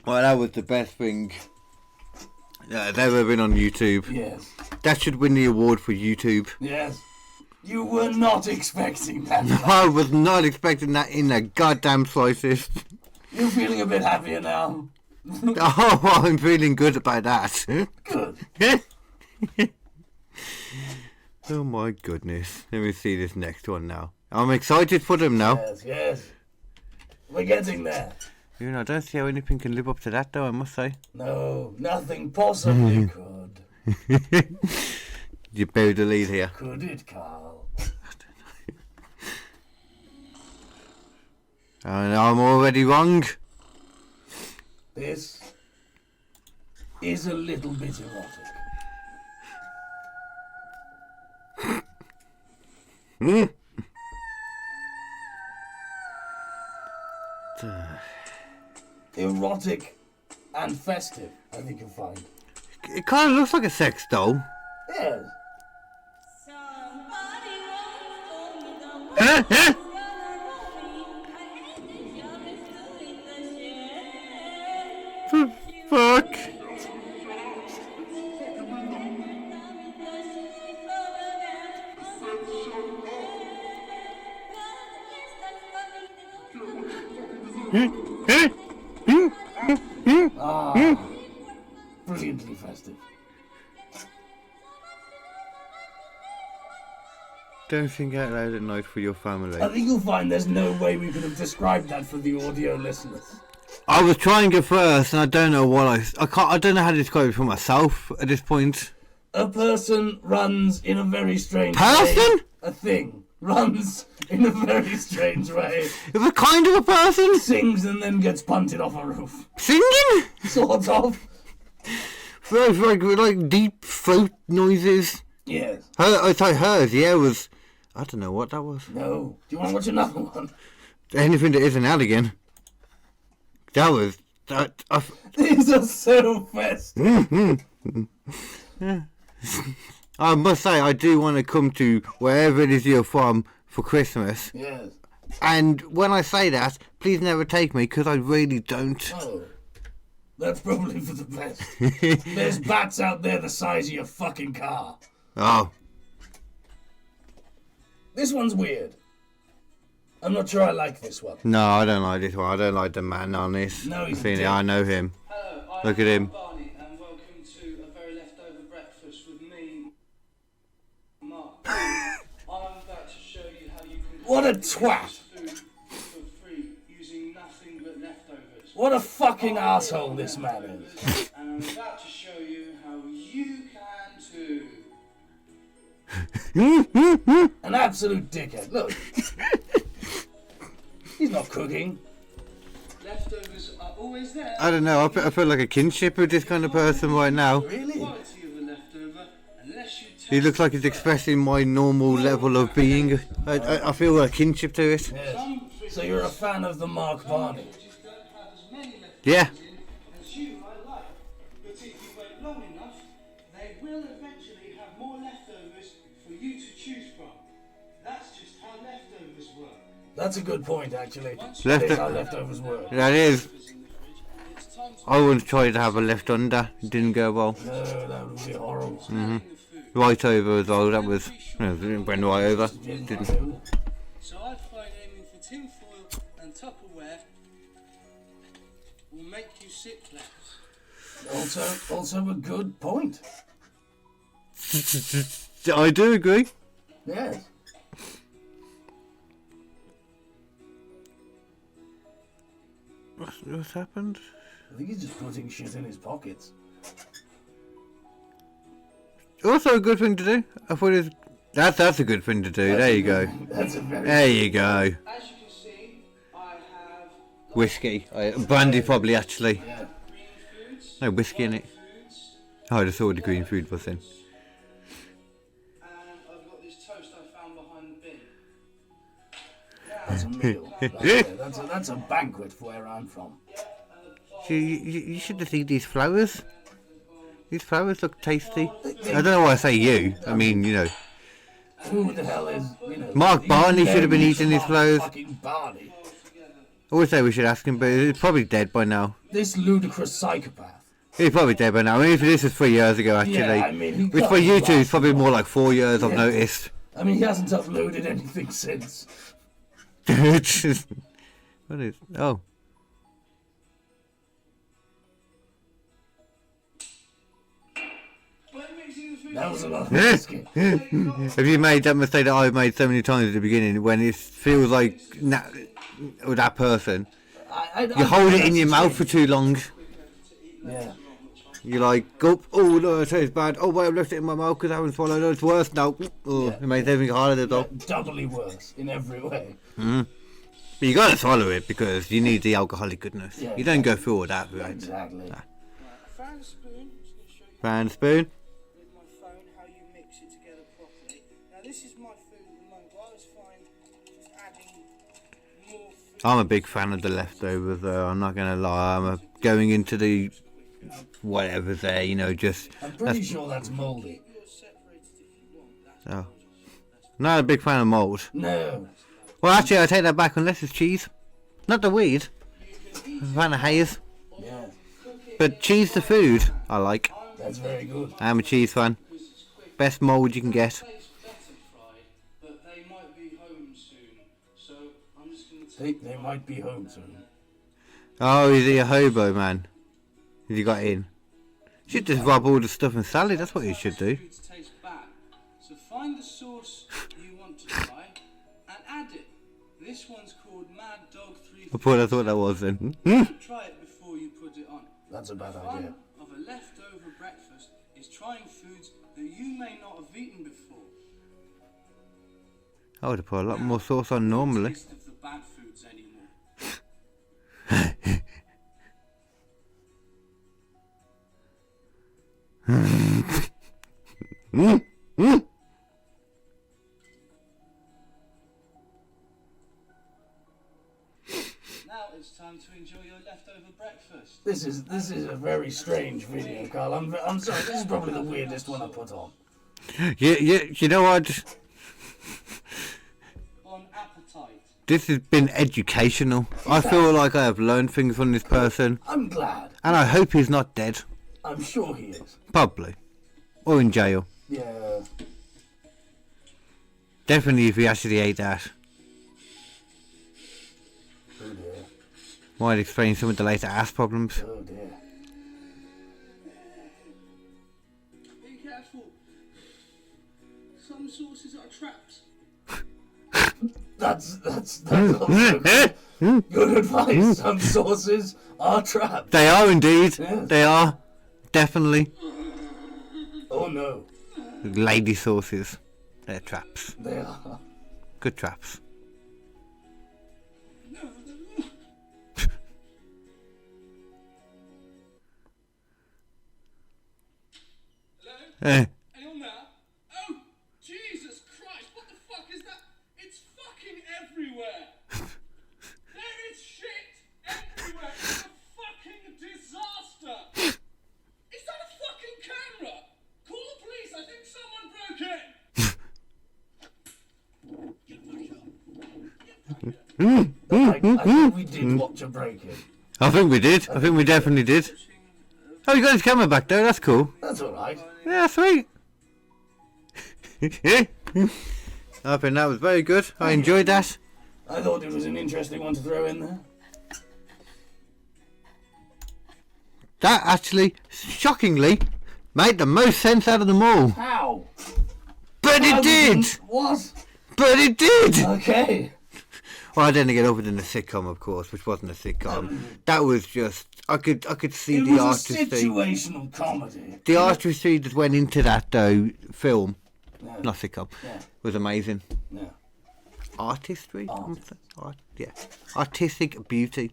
Well, that was the best thing that's ever been on YouTube. Yes. That should win the award for YouTube. Yes. You were not expecting that. I was not expecting that in the goddamn slightest. You're feeling a bit happier now. Oh, I'm feeling good about that. Good. Oh my goodness. Let me see this next one now. I'm excited for them now. Yes, yes. We're getting there. You know, I don't see how anything can live up to that though, I must say. No, nothing possibly could. You buried the lead here. Could it, Carl? And I'm already wrong. This is a little bit erotic. Erotic and festive, I think you'll find. It kind of looks like a sex doll. Yes. Fuck. Brilliantly festive. Don't think out loud at night for your family. I think you'll find there's no way we could have described that for the audio listeners. I was trying it first, and I don't know what I don't know how to describe it for myself at this point. A person runs in a very strange Person? way. A thing runs in a very strange way. It was kind of a person Sings and then gets punted off a roof. singing. Sort of. Like deep throat noises. Yes. I thought hers, yeah, was. I don't know what that was. No. Do you want to watch another one? Anything that isn't Alligan. That was. These are so festive. I must say, I do want to come to wherever it is you're from for Christmas. Yes. And when I say that, please never take me, because I really don't. Oh. That's probably for the best. There's bats out there the size of your fucking car. Oh. This one's weird. I'm not sure I like this one. No, I don't like this one. I don't like the man on this. No, he's a Feeling, dick. I know him. Hello, Look at him. Barney, and welcome to a very leftover breakfast with me, Mark. I'm about to show you how you can What a twat! food for free using nothing but leftovers. What a fucking asshole this man is. And I'm about to show you how you can too. An absolute dickhead. Look. He's not cooking. Leftovers are always there. I don't know. I feel like a kinship with this kind of person right now. Really? Quality of a leftover, unless you He looks like he's expressing my normal level of being. I feel a kinship to it. Yes. So you're a fan of the Mark Barney? Yeah. as you might like. But if you wait long enough, they will eventually have more leftovers for you to choose from. That's just how leftovers work. That's a good point, actually. Left- That's how leftovers work. That is. I once tried to have a left under. It didn't go well. No, that would be horrible. Right over as well. That was. It went right over. Didn't. So I find aiming for tin foil and Tupperware will make you sick less. Also a good point. I do agree. Yes. What's happened? I think he's just putting shit in his pockets. Also a good thing to do. I thought it was, that's a good thing to do. There you go. That's a very... There you go. As you can see, I have Whiskey. Brandy probably actually. Yeah. green foods, No whiskey in it. foods, Oh, I just saw what the green food was in. and I've got this toast I found behind the bin. That's a meal. That's a banquet for where I'm from. You should have seen these flowers. These flowers look tasty. I don't know why I say you. I mean, you know. Who the hell is, you know... Mark Barney should have been eating these Mark flowers. Fucking Barney. I would say we should ask him, but he's probably dead by now. This ludicrous psychopath. He's probably dead by now. I mean, this was 3 years ago, actually. Yeah, I mean, Which for you two is probably more like 4 years, I've Yeah. noticed. I mean, he hasn't uploaded anything since. What is... Oh. That was a lot of whiskey. Have you made that mistake that I've made so many times at the beginning when it feels like with that person? You hold it in your mouth for too long. Yeah. You're like, oh no, it tastes bad. Oh wait, I've left it in my mouth because I haven't swallowed it. It's worse now. Oh, Yeah. it makes everything harder though. Doubly worse in every way. But you gotta swallow it because you need the alcoholic goodness. Yeah, You don't go through all that, right? Exactly. I found a spoon. Just going to show you Fan spoon. with my phone how you mix it together properly. Now this is my food at the moment. But I always find just adding more food. I'm a big fan of the leftovers though, I'm not gonna lie. I'm going into the whatever's there, you know, just... I'm pretty sure that's mouldy. You're separated if you want. That's Oh. Not a big fan of mould. No. Well, actually, I take that back unless it's cheese. Not the weed. I'm a fan of haze. Yeah. But cheese the food, I like. That's very good. I'm a cheese fan. Best mould you can get. tastes better fried, but they might be home soon. So I'm just going to take They might be home soon. Oh, is he a hobo, man? Has he got in? You should just rub all the stuff in salad, that's what you should do. foods taste bad. So find the sauce you want to try and add it. This one's called Mad Dog 3. I thought that was then. Try it before you put it on. That's a bad The idea. fun of a leftover breakfast is trying foods that you may not have eaten before. I would have put a lot more sauce on normally. Taste of the bad foods anymore. Now it's time to enjoy your leftover breakfast. This is a very strange video, Carl. I'm sorry. This is probably the weirdest one I put on. You know what? Bon appetite. This has been educational. I feel like I have learned things from this person, I'm glad. and I hope he's not dead. I'm sure he is. Probably. Or in jail. Yeah. Definitely if he actually ate that. Oh dear. Might explain some of the later ass problems. Oh dear. Be careful. Some sources are traps. That's also good advice. Some sources are trapped. They are indeed. Yes. They are. Definitely. Oh no. Lady sources. They're traps. They are. Good traps. Eh. Anyone there? Oh, Jesus Christ, what the fuck is that? It's fucking everywhere. There is shit everywhere. It's a fucking disaster. Is that a fucking camera? Call the police. I think someone broke in. I think we did watch a break-in. I think we did. I think we definitely did. Oh, you got his camera back there. That's cool. That's alright. Yeah, sweet. I think that was very good. I enjoyed that. I thought it was an interesting one to throw in there. That actually, shockingly, made the most sense out of them all. How? But it did! What? But it did! Okay. Well, I didn't get over it in the sitcom, of course, which wasn't a sitcom. That was just, I could see It the was a artistry. situational comedy. The artistry that went into that, though, film, Yeah. not sitcom, Yeah. was amazing. Yeah. Artistry? Yeah. Artistic beauty.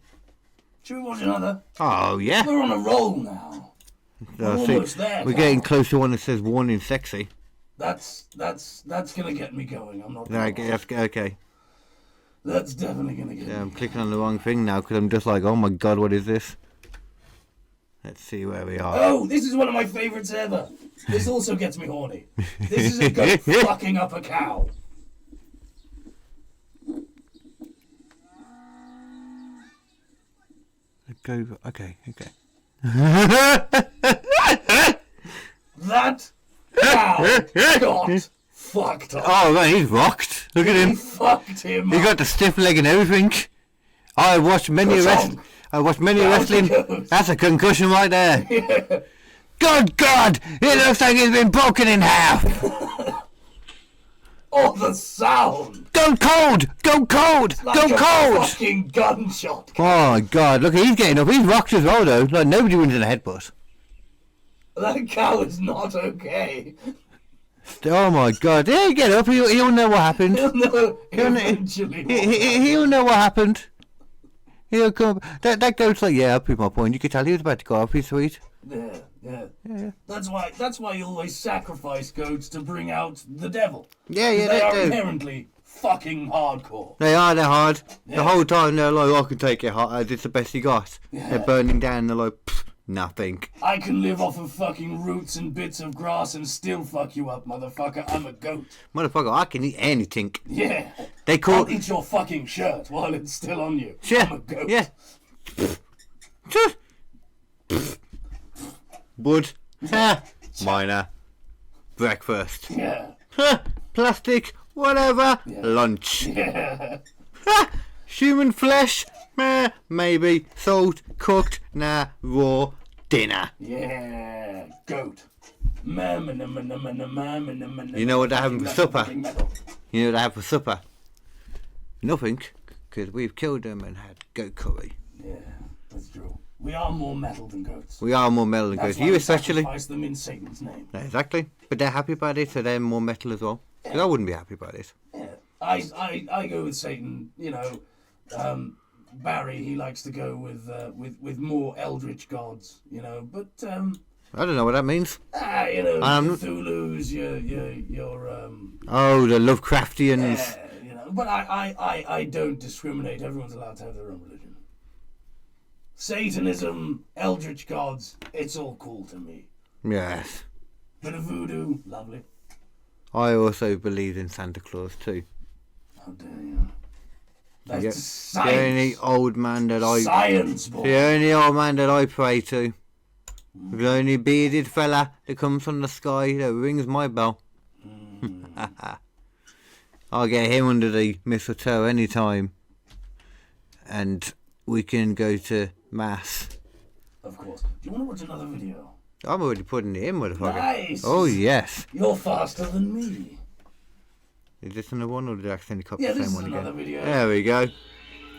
Should we watch another? Oh, yeah. We're on a roll now. We're I see. almost there. We're Carl. getting close to one that says warning sexy. That's gonna get me going. I'm not. No, okay. That's definitely gonna get Yeah, me. I'm clicking on the wrong thing now because I'm just like, oh my god, what is this? Let's see where we are. Oh, this is one of my favourites ever. This also gets me horny. This is a goat fucking up a cow. Go. Okay. That cow got fucked up. Oh man, he's rocked. Look at He him. fucked him He up. got the stiff leg and everything. I watched many Good wrestling. song. I watched many Round he wrestling. goes. That's a concussion right there. Yeah. Good God! It looks like he's been broken in half. Oh, the sound. Go cold! Go cold! Like Go a cold! fucking gunshot. Oh my God! Look, he's getting up. He's rocked as well, though. Like nobody wins in a headbutt. That cow is not okay. Oh my God! He'll get up. He'll know what happened. He'll know He'll know- eventually. He'll know what happened. He'll come. That goat's like, yeah, I'll prove my point. You could tell he was about to go off his sweet. Yeah. That's why you always sacrifice goats to bring out the devil. Yeah, They they are do. inherently fucking hardcore. They're hard. Yeah. The whole time they're like, I can take it hot as it's the best you got. Yeah. They're burning down, they're like, "Pfft, nothing. I can live off of fucking roots and bits of grass and still fuck you up, motherfucker. I'm a goat. Motherfucker, I can eat anything. Yeah. They call I'll eat your fucking shirt while it's still on you. Yeah, I'm a goat. yeah. Bud. Ha. Minor. Breakfast. Yeah. Ha. Plastic. Whatever. Yeah. Lunch. Yeah. Ha. Human flesh. Meh. Maybe. Salt. Cooked. Nah. Raw. Dinner. Yeah. Goat. You You know what they're having for supper? You know what I have for supper? Nothing. Because we've killed them and had goat curry. Yeah, that's true. We are more metal than goats. We are more metal than That's goats. why You we especially. sacrifice them in Satan's name. Yeah, exactly. But they're happy about it, so they're more metal as well. 'Cause I wouldn't be happy about it. Yeah. I go with Satan. You know, Barry he likes to go with more eldritch gods. You know, but I don't know what that means. you know, Um, Cthulhu's your Oh, the Lovecraftians. you know. But I don't discriminate. Everyone's allowed to have their own religion. Satanism, eldritch gods, it's all cool to me. Yes. Bit of voodoo, lovely. I also believe in Santa Claus too. How dare you? That's Yeah. science. The only old man that Science, boy. The only old man that I pray to. The only bearded fella that comes from the sky that rings my bell. I'll get him under the mistletoe anytime. And we can go to mass. Of course. Do you want to watch another video? I'm already putting it in, motherfucker. Nice. Oh, yes. You're faster than me. Is this another one or did I accidentally copy Yeah, the this same is one another again? video. There we go.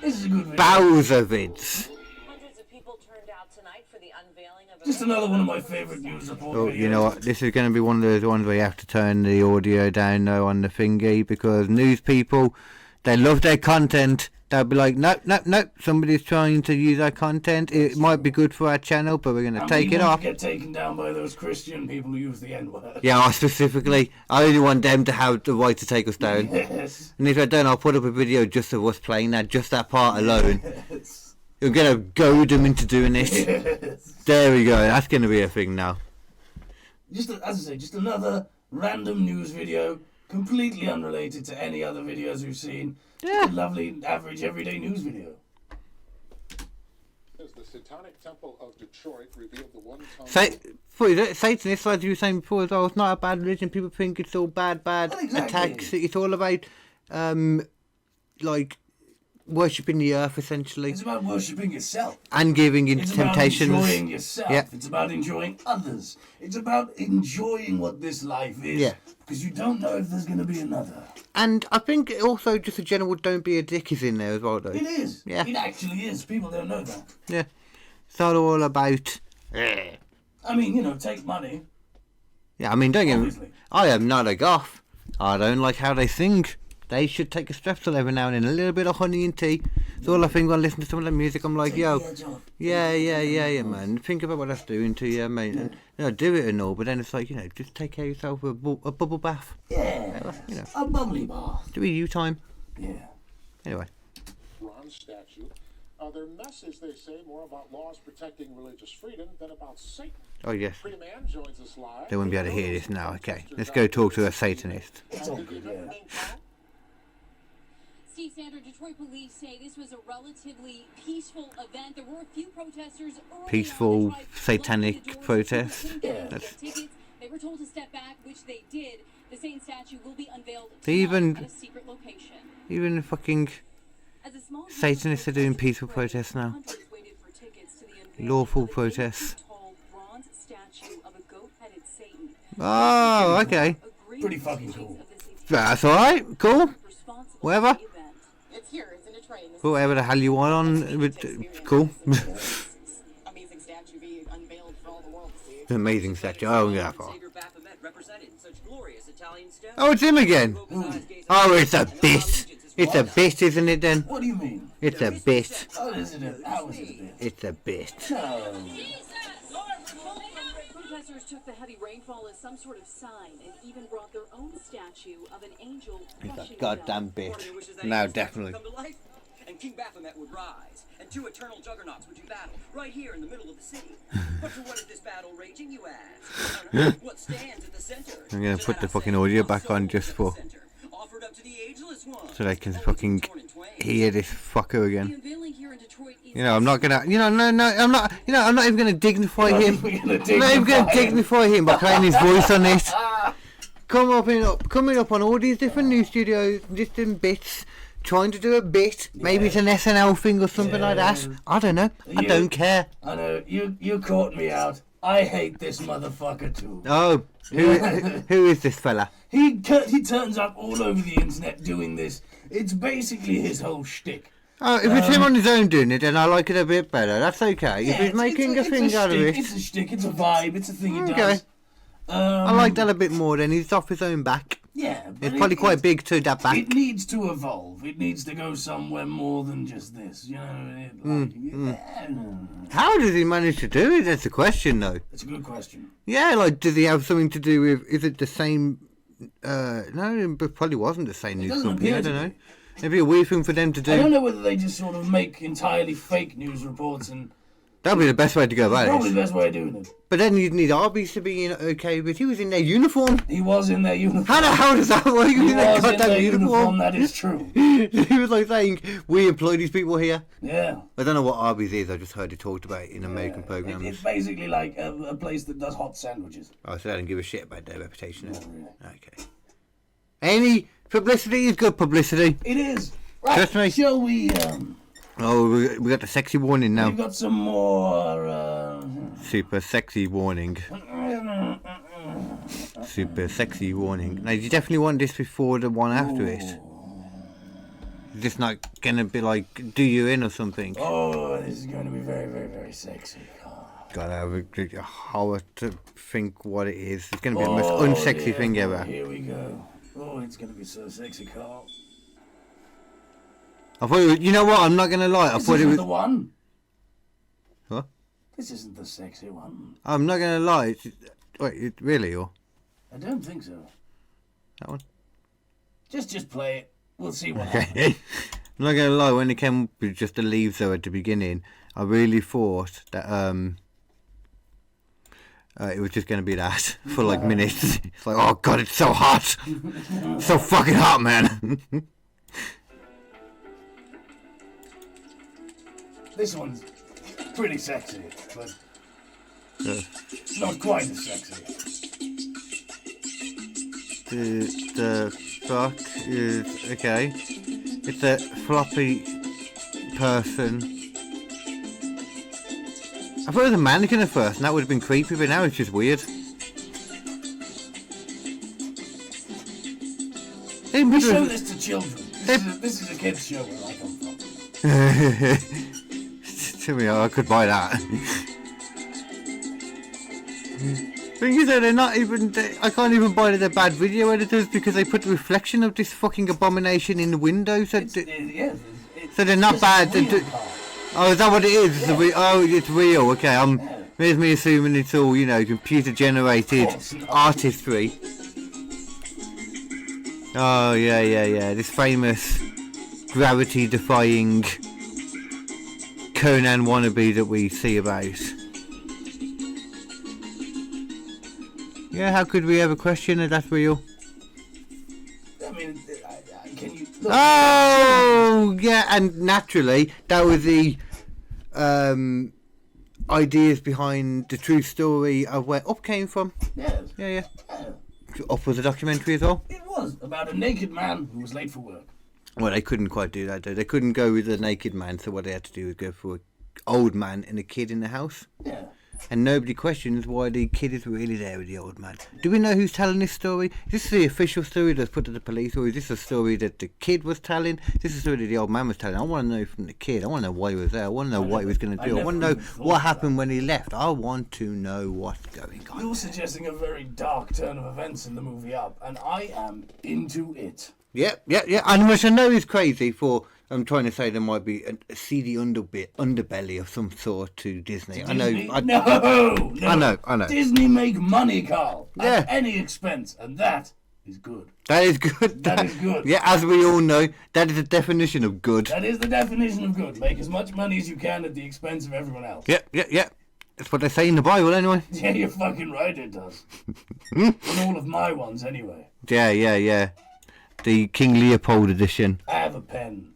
This is a good video. Bowser vids. Hundreds of people turned out tonight for the unveiling of Just another one of my favourite news report Oh, videos. you know what? This is going to be one of those ones where you have to turn the audio down though on the thingy because news people, they love their content. They'll be like, nope, nope, nope. Somebody's trying to use our content. It might be good for our channel, but we're going to take it off. Get taken down by those Christian people who use the N-word. Yeah, I specifically, I only want them to have the right to take us down. Yes. And if I don't, I'll put up a video just of us playing that, just that part alone. Yes. You're going to goad them into doing it. Yes. There we go. That's going to be a thing now. Just as I say, just another random news video, completely unrelated to any other videos we've seen. Yeah. A lovely, average, everyday news video. As the Satanic Temple of Detroit revealed the one-time... Satanists, like you were saying before as well, it's not a bad religion. People think it's all bad Exactly. attacks. It's all about, like, worshipping the earth, essentially. It's about worshipping yourself. And giving into It's temptations. about enjoying yourself. Yeah. It's about enjoying others. It's about enjoying what this life is. Yeah. Because you don't know if there's going to be another. And I think also just a general don't be a dick is in there as well, though. It is. Yeah. It actually is. People don't know that. Yeah. It's not all about... I mean, you know, take money. Yeah, I mean, don't get me... Obviously. I am not a goth. I don't like how they sing. They should take a strepsil every now and then, a little bit of honey and tea. So all I think when I listen to some of the music, I'm like, yo, yeah, man. Think about what that's doing to you, mate. And, you know, do it and all, but then it's like, you know, just take care of yourself with a bubble bath. Yeah. You know, A bubbly bath. do a you time. Yeah. Anyway. bronze statue. Their message, they say, more about laws protecting religious freedom than about Satan. Oh, yes. Pretty Man joins us live. They won't be able to hear this now. Okay, let's go talk to a Satanist. It's all good, yeah. Steve Sander, Detroit police say this was a relatively peaceful event. There were a few protesters early Peaceful, on that tried to satanic block the doors. protest. People couldn't get That's- tickets. They were told to step back, which they did. The Satan statue will be unveiled They even- tonight at a secret location. Even the fucking As a small group of Satanists are doing peaceful protesters protests now. hundreds waited for tickets to the unveiling Lawful of the protests. 8-foot-tall bronze statue of a goat-headed Satan. Oh, okay. Pretty fucking cool. That's alright, cool. Whatever. It's here. It's in Detroit. And this Whatever the hell you want on with cool. amazing statue being unveiled for all the world to see. An amazing statue. I won't go that far. Xavier Baphomet represented in such glorious Italian stone. Oh, it's him again. Oh, it's a bit. It's a bit, isn't it then? What do you mean? It's a bit. Oh, isn't it? How is it a bit? It's a bit. No. Protesters took the heavy rainfall as some sort of sign and even brought their own statue of an angel It's crushing a goddamn down. bit. Warning wishes that No, angel statue definitely. would come to life, and King Baphomet would rise, and two eternal juggernauts would do battle right here in the middle of the city. But for what is this battle raging, you ask? I don't know. What stands at the center? I'm gonna To put that the I fucking say, audio one back soul on just at the for center, offered up to the ageless one. so they can Only fucking torn in twain. hear this fucker The again. unveiling here in Detroit is You know, I'm not gonna. You know, no, I'm not. You know, I'm not even gonna dignify him. We're I'm gonna not even gonna dignify him. dignify him by playing his voice on it. Coming up on all these different news studios, different bits, trying to do a bit. Maybe it's an SNL thing or something like that. I don't know. I You- don't care. I know, you caught me out. I hate this motherfucker too. Oh, who is this fella? He turns up all over the internet doing this. It's basically his whole shtick. Oh, if it's him on his own doing it, then I like it a bit better. That's okay. Yeah, If he's it's making a it's thing out of shtick, it, It's a shtick, it's a vibe, it's a thing he Okay. does. I like that a bit more. Then he's off his own back. Yeah, but It's probably quite big too. That back. It needs to evolve. It needs to go somewhere more than just this. You know, How does he manage to do it? That's the question, though. It's a good question. Yeah, like, does he have something to do with? Is it the same? No, it probably wasn't the same news doesn't company. appear I to don't know. be. Maybe a weird thing for them to I don't do. know whether they just sort of make entirely fake news reports and That'd be the best way to go about Probably it. the best way of doing it. But then you'd need Arby's to be okay with. He was in their uniform. He was in their uniform. How the hell does that work? He in their was in goddamn their uniform, that is true. He was like saying, "We employ these people here." Yeah. I don't know what Arby's is. I just heard it talked about it in American programs. It's basically like a place that does hot sandwiches. Oh, so they don't give a shit about their reputation. Not really. Okay. Any publicity is good publicity. It is. Right, Trust me. shall we, Oh, we got the sexy warning now. we've got some more, Super sexy warning. Super sexy warning. Now, you definitely want this before the one after it. It's just not gonna be like, do you in or something. Oh, this is going to be very, very, very sexy. Gotta have a horror to think what it is. It's gonna be the most unsexy dear thing boy, ever. Here we go. Oh, it's going to be so sexy, Carl. I thought it was, you know what? I'm not gonna lie. I This thought it isn't was. the one. What? This isn't the sexy one. I'm not gonna lie. Wait, really, or I don't think so. that one? Just play it. We'll see what happens. Okay. I'm not gonna lie. When it came with just the leaves though at the beginning, I really thought that it was just gonna be that for like minutes. It's like, oh god, it's so hot, so fucking hot, man. This one's pretty sexy, but not quite as sexy. The fuck is okay. It's a floppy person. I thought it was a mannequin at first, and that would have been creepy, but now it's just weird. We show this to children. This is a kid's show where I come from. To me, I could buy that. Thing is, though, they're not even. I can't even buy that they're bad video editors because they put the reflection of this fucking abomination in the window. So, so they're not bad. Oh, is that what it is? Oh, it's real. Okay, here's me assuming it's all, you know, computer generated artistry. Oh yeah. This famous gravity defying Conan wannabe that we see about. Yeah, how could we ever question that that's real? I mean, can you... Oh, yeah, and naturally, that was the ideas behind the true story of where Up came from. Yes. Yeah. Up was a documentary as well. It was about a naked man who was late for work. Well, they couldn't quite do that, though. They couldn't go with the naked man, so what they had to do was go for an old man and a kid in the house. Yeah. And nobody questions why the kid is really there with the old man. Do we know who's telling this story? Is this the official story that's put to the police, or is this a story that the kid was telling? Is this a story that the old man was telling? I want to know from the kid. I want to know why he was there. I want to know what he was going to do. I want to know what happened when he left. I want to know what's going on. You're suggesting a very dark turn of events in the movie Up, and I am into it. Yeah. And which I know is crazy for... I'm trying to say there might be a seedy underbelly of some sort to Disney. Disney? I know. No. I know. Disney make money, Carl. Yeah. At any expense, and that is good. That is good. That is good. Yeah, as we all know, that is the definition of good. That is the definition of good. Make as much money as you can at the expense of everyone else. Yeah. That's what they say in the Bible, anyway. Yeah, you're fucking right, it does. On all of my ones, anyway. Yeah. The King Leopold edition. I have a pen.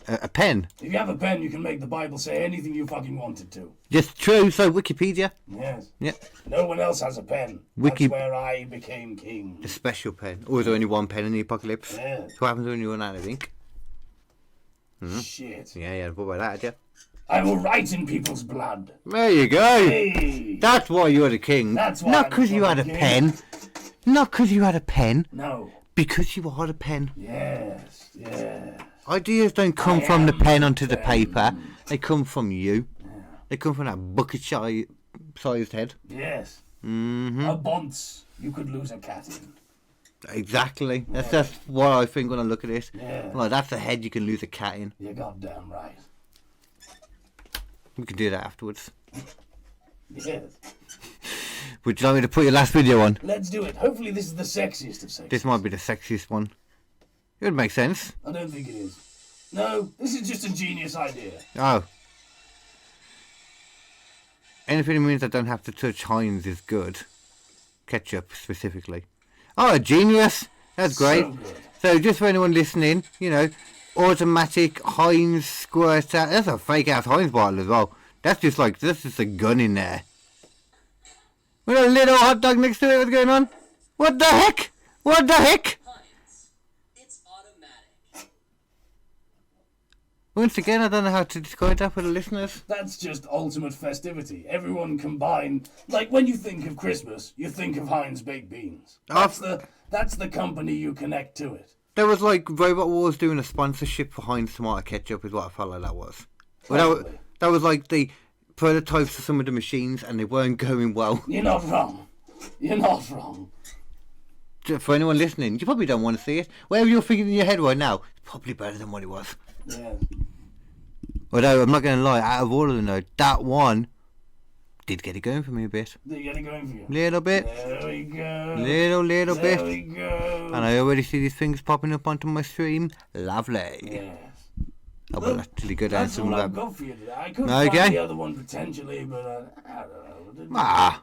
A pen? If you have a pen, you can make the Bible say anything you fucking want it to. Just true, so Wikipedia. Yes. Yeah. No one else has a pen. That's where I became king. The special pen. Or is there only one pen in the apocalypse? Yeah. So what happens when you run out of ink? Shit. Yeah, what about that, yeah? I will write in people's blood. There you go. Hey. That's why you're the king. That's why Not I'm because you had a king. pen. Not because you had a pen. No. Because you are the pen. Yes. Ideas don't come from the pen onto the paper. They come from you. Yeah. They come from that bucket-sized head. Yes. Mm-hmm. A bonce you could lose a cat in. Exactly. That's what I think when I look at it. Yeah. Like, that's a head you can lose a cat in. You're goddamn right. We can do that afterwards. Yes. Would you like me to put your last video on? Let's do it. Hopefully this is the sexiest of sexiest. This might be the sexiest one. It would make sense. I don't think it is. No, this is just a genius idea. Oh. Anything that means I don't have to touch Heinz is good. Ketchup specifically. Oh, genius! That's great. So good. So just for anyone listening, you know, automatic Heinz squirter. That's a fake ass Heinz bottle as well. That's just a gun in there. With a little hot dog next to it. What's going on? What the heck? What the heck? Heinz. It's automatic. Once again, I don't know how to describe that for the listeners. That's just ultimate festivity. Everyone combined. Like when you think of Christmas, you think of Heinz baked beans. That's the company you connect to it. There was like Robot Wars doing a sponsorship for Heinz Tomato Ketchup is what I felt like that was. Well, that was like the prototypes of some of the machines and they weren't going well. You're not wrong. You're not wrong. For anyone listening, you probably don't want to see it. Whatever you're thinking in your head right now, it's probably better than what it was. Yeah. Although, I'm not going to lie, out of all of them though, that one did get it going for me a bit. Did you get it going for you? Little bit. There we go. Little bit. There we go. And I already see these things popping up onto my stream. Lovely. Yes. I will actually go down That's some all of I've that. got for you today. I could Okay. find the other one potentially, but I don't know.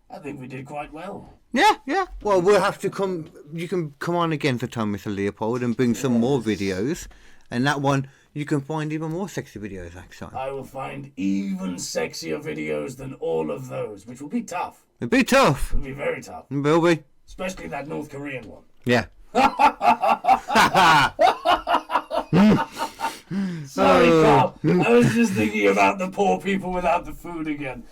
I think we did quite well. Yeah. Well, we'll have to come. You can come on again for time, Mr. Leopold, and bring some more videos. And that one, you can find even more sexy videos next time. I will find even sexier videos than all of those, which will be tough. It'll be tough. It'll be very tough. It will be. Especially that North Korean one. Yeah. Sorry, Carl. I was just thinking about the poor people without the food again.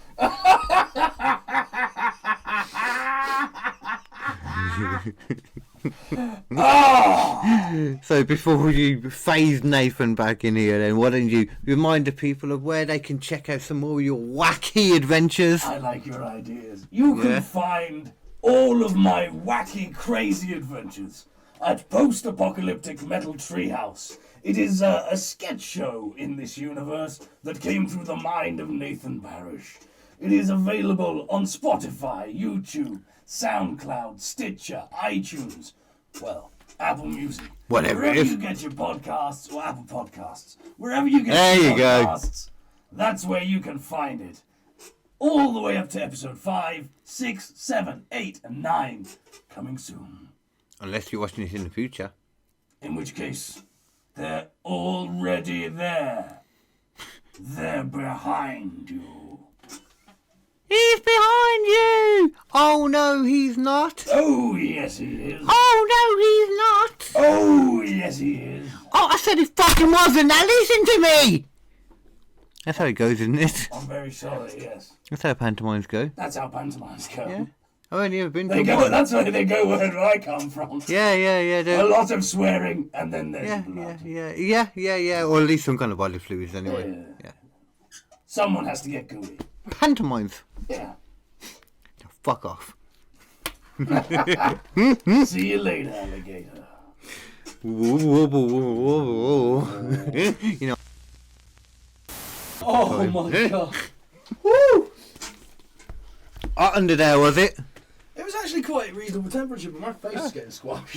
So before you phase Nathan back in here, then why don't you remind the people of where they can check out some more of your wacky adventures? I like your ideas. You can find all of my wacky, crazy adventures at Post-Apocalyptic Metal Treehouse. It is a sketch show in this universe that came through the mind of Nathan Parrish. It is available on Spotify, YouTube, SoundCloud, Stitcher, iTunes, well, Apple Music. Whatever it Wherever is. you get your podcasts, or Apple Podcasts, wherever you get There your you go. podcasts, that's where you can find it. All the way up to episode 5, 6, 7, 8, and 9, coming soon. Unless you're watching it in the future. In which case, they're already there. They're behind you. He's behind you! Oh no, he's not. Oh, yes, he is. Oh no, he's not. Oh, yes, he is. Oh, I said he fucking wasn't. Now listen to me. That's how it goes, isn't it? I'm very sorry, yes. That's how pantomimes go. That's how pantomimes go. Yeah. I've only ever been to They go, one. that's where they go where I come from. Yeah. A lot of swearing, and then there's blood. Yeah. Or at least some kind of bodily fluids, anyway. Yeah. Someone has to get gooey. Pantomimes. Yeah. Fuck off. See you later, alligator. You know. Oh my god. Woo! Hot under there, was it? It was actually quite a reasonable temperature, but my face is getting squashed.